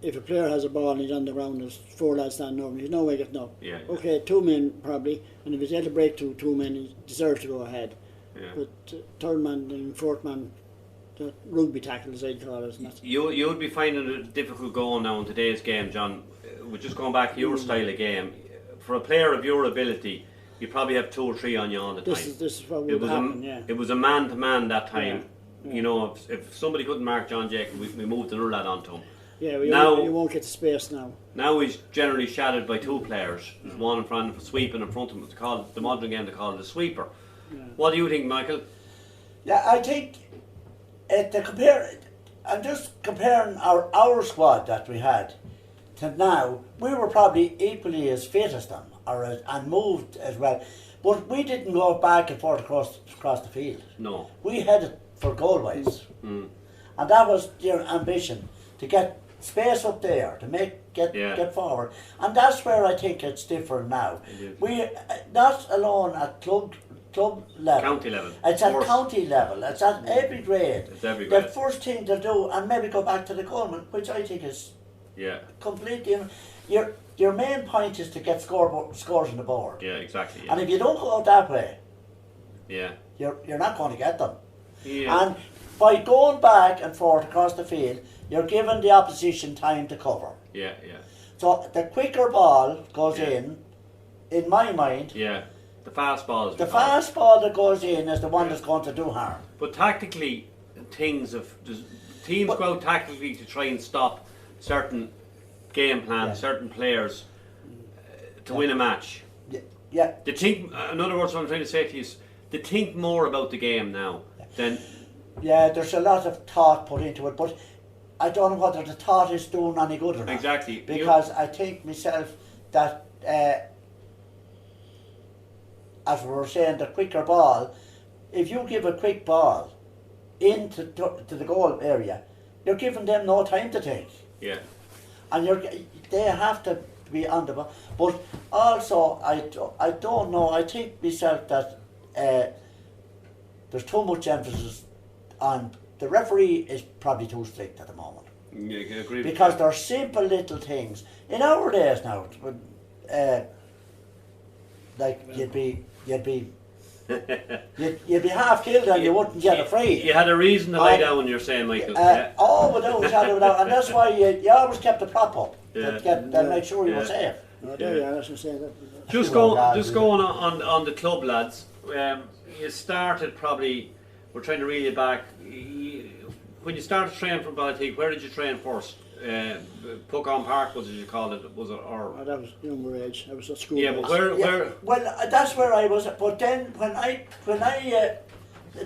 If a player has a ball and he's on the ground, there's 4 lads standing over him, he's no way getting up. Yeah. Okay, 2 men probably, and if he's able to break through 2 men, he deserves to go ahead. Yeah. But third man and fourth man, the rugby tackle as I'd call it. And that's, You would be finding it difficult going now in today's game, John. We're just going back to your style of game. For a player of your ability, you probably have 2 or 3 on you all the time. this is what would happen, yeah. It was a man to man that time. Yeah. You know, if somebody couldn't mark John Jacob, we moved another lad onto him. Yeah, Now- you won't get the space now. Now he's generally shadowed by 2 players. There's one in front of sweeping in front of him. It's called the modern game. They call it a sweeper. Yeah. What do you think, Michael? Yeah, I think I'm just comparing our squad that we had to now. We were probably equally as fit as them, and moved as well, but we didn't go back and forth across the field. No. We headed for goal wise, Mm. and that was your ambition to get space up there to get forward, and that's where I think it's different now. It is. We not alone at club level, County level. It's at Worse. county level. It's at every grade. It's every The grade. first thing to do, and maybe go back to the goalman, which I think is Yeah. completely. Your main point is to get scores on the board, Yeah, exactly. Yeah. and if you don't go out that way, Yeah. you're not going to get them. Yeah. And by going back and forth across the field, you're giving the opposition time to cover. Yeah. Yeah. So the quicker ball goes Yeah. in my mind, Yeah. The fast ball is the fast ball that goes in is the one that's going to do harm. But tactically, teams go out tactically to try and stop certain game plans, Yeah. certain players to win a match. Yeah. They think, in other words, what I'm trying to say to you is, they think more about the game now than. Yeah, there's a lot of thought put into it, but I don't know whether the thought is doing any good or not. Exactly. Because I think myself that, as we were saying, the quicker ball, if you give a quick ball into to the goal area, you're giving them no time to think. Yeah. And they have to be on the ball. But also, I don't know, I think myself that there's too much emphasis on, the referee is probably too strict at the moment. Yeah, I agree. Because they're simple little things. In our days now, like you'd be half killed and you wouldn't get a free. You had a reason to lie down when you're saying, Michael. Oh, without a shadow of a doubt, and that's why you always kept the prop up to make sure you were safe. No, there you are, that's what I say. That. Just going on the club, lads. You started probably. We're trying to reel you back. When you started training for Ballyteague, where did you train first? Puckon Park was it you called it? Was it or? Oh, that was younger age. I was at school. Yeah, but where? Well, that's where I was. But then when I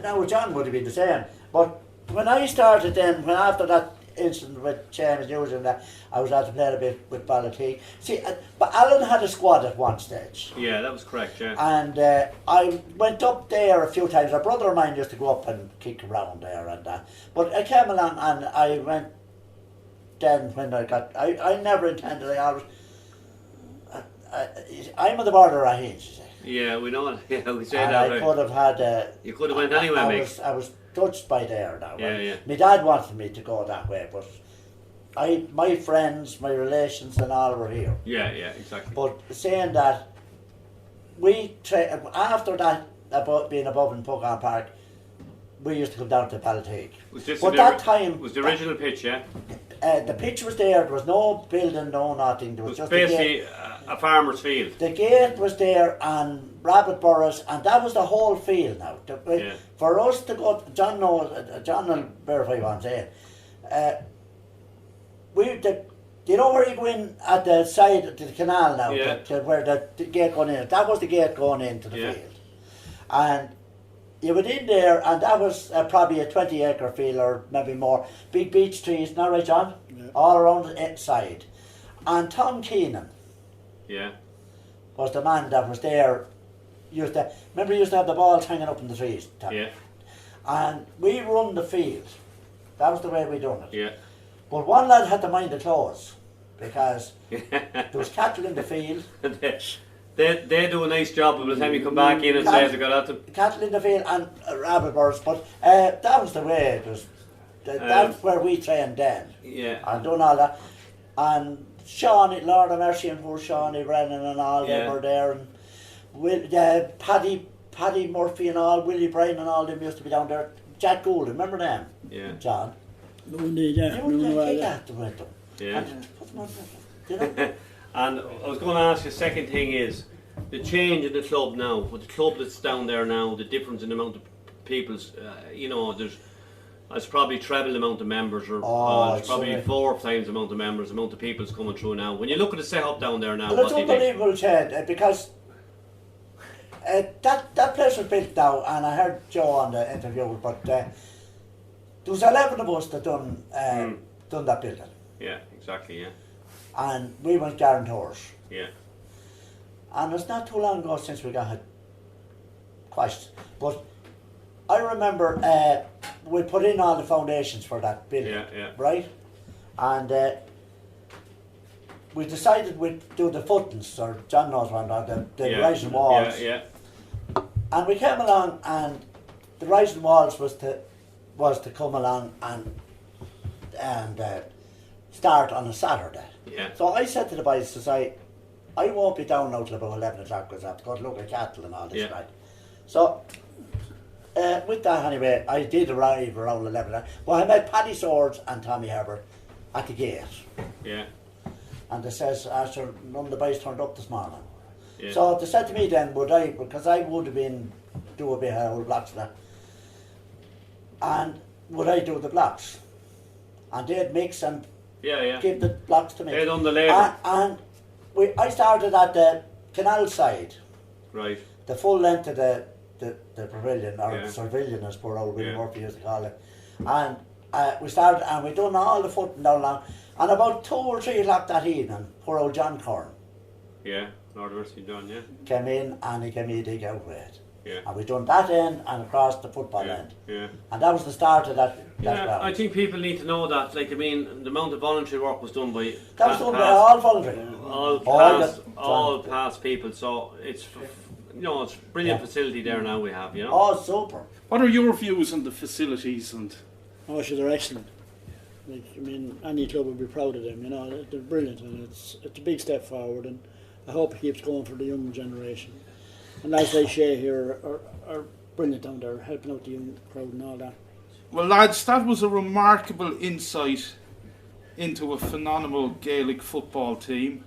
now John would have been the same. But when I started, then when after that incident with James News and that, I was out to play a bit with Ballyteague. See, but Alan had a squad at one stage. Yeah, that was correct. Yeah. And I went up there a few times. A brother of mine used to go up and kick around there and that. But I came along and I went. Then when I never intended. I'm at the border of Hinge. Yeah, we know it. Yeah, we say And that. I could have had. You could have went anywhere, mate. I was touched by there now. Yeah, yeah. My dad wanted me to go that way, but my friends, my relations and all were here. Yeah, exactly. But saying that, after that, about being above in Puckon Park, we used to come down to Ballyteague. Was this But that time... was the original pitch, yeah? The pitch was there was no building, no nothing. There It was was just a gate. basically a farmer's field. The gate was there and rabbit burrows, and that was the whole field now. Yeah. For us to go, John will verify what I'm saying. You know where you go in at the side of the canal now, Yeah. where the gate going in? That was the gate going into the Yeah. field. And you went in there, and that was probably a 20-acre field or maybe more. Big beech trees, not right, John? Yeah. All around the inside. And Tom Keenan Yeah. was the man that was there. Remember, he used to have the balls hanging up in the trees. Tom? Yeah. And we run the field. That was the way we done it. Yeah. But one lad had to mind the clothes because there was cattle in the field. They do a nice job by the time you come back in and say they got out to... Cattle in the field and rabbit birds, but that was the way it was. That's where we trained then. Yeah. And done all that. And Shawnee, Lord of Mercy and poor Shawnee Brennan and all, they Yeah. were there. And Paddy Murphy and all, Willie Bryan and all them used to be down there. Jack Gould, remember them? Yeah. John? No, indeed, yeah. You No, no, wouldn't yeah. get to with them. Yeah. And put them on the, you know? And I was going to ask you, second thing is, the change in the club now, with the club that's down there now, the difference in the amount of people's, it's probably treble the amount of members, or it's probably sorry. 4 times the amount of members, the amount of people's coming through now. When you look at the setup down there now, Well, it's what do you think? unbelievable, Chad, because that place was built now, and I heard Joe on the interview, but there was 11 of us that done that building, Yeah, exactly, yeah. and we went guarantors. Yeah. And it's not too long ago since we got it quashed. But I remember we put in all the foundations for that building, right? And we decided we'd do the footings, or John knows what I'm talking, the rising walls. Yeah. And we came along, and the rising walls was to come along and start on a Saturday. Yeah. So I said to the boys, I won't be down now till about 11 o'clock because I have to go to look at cattle and all this night. So, with that anyway, I did arrive around 11 o'clock. Well, I met Paddy Swords and Tommy Herbert at the gate. Yeah. And they says, after none of the boys turned up this morning. Yeah. So they said to me then, because I would have been do a bit of old blocks for that, and would I do the blocks? And they'd mix and give the blocks to me. They'd done the labour. And I started at the canal side. Right. The full length of the pavilion, or survilion as poor old Willie Murphy used to call it. And we started, and we done all the footing down along. And about 2 or 3 o'clock that evening, poor old John Corn Lord of Mercy John, came in, and he gave me a dig out with it. Yeah. And we done that end and across the football end. Yeah. And that was the start of that ground. I think people need to know that. Like, I mean, the amount of voluntary work was done by... That was done by all voluntary. All past people, so it's... it's a brilliant facility there now we have, Oh, super. What are your views on the facilities? And Oh, sure, they're excellent. Like, I mean, any club would be proud of them, they're brilliant, and it's a big step forward, and I hope it keeps going for the young generation. And lads like Shay here are brilliant down there, helping out the young crowd and all that. well, lads, that was a remarkable insight into a phenomenal Gaelic football team.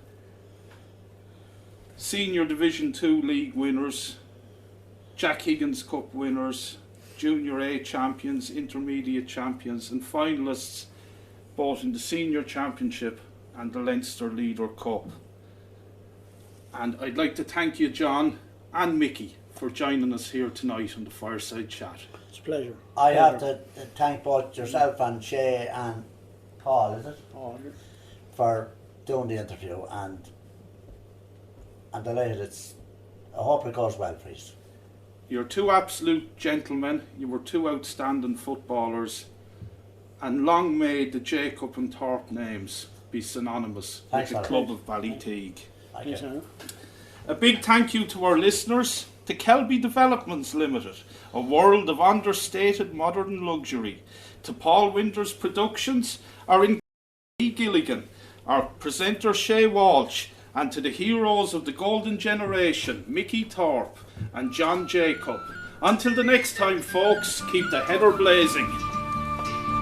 Senior Division 2 league winners, Jack Higgins Cup winners, Junior A champions, intermediate champions, and finalists both in the Senior Championship and the Leinster Leader Cup. And I'd like to thank you, John and Mickey, for joining us here tonight on the Fireside Chat. It's a pleasure. I have to thank both yourself and Shay and Paul, is it? Oh, For doing the interview, and I'm delighted. I hope it goes well, please. You're 2 absolute gentlemen, you were 2 outstanding footballers, and long may the Jacob and Thorpe names be synonymous with the club of Ballyteague. Thank you. A big thank you to our listeners. to Kelby Developments Limited, a world of understated modern luxury, to Paul Winters Productions, our in Gilligan, our presenter Shay Walsh, and to the heroes of the golden generation, Mickey Thorpe and John Jacob. Until the next time, folks, keep the heather blazing.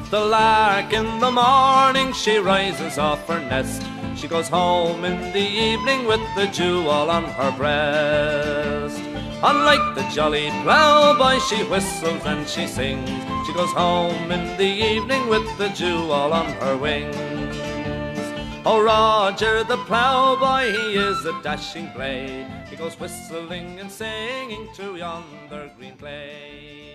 The lark in the morning, she rises off her nest. She goes home in the evening with the dew all on her breast. Unlike the jolly ploughboy, she whistles and she sings. She goes home in the evening with the dew all on her wings. Oh, Roger the ploughboy, he is a dashing blade. He goes whistling and singing through yonder green glade.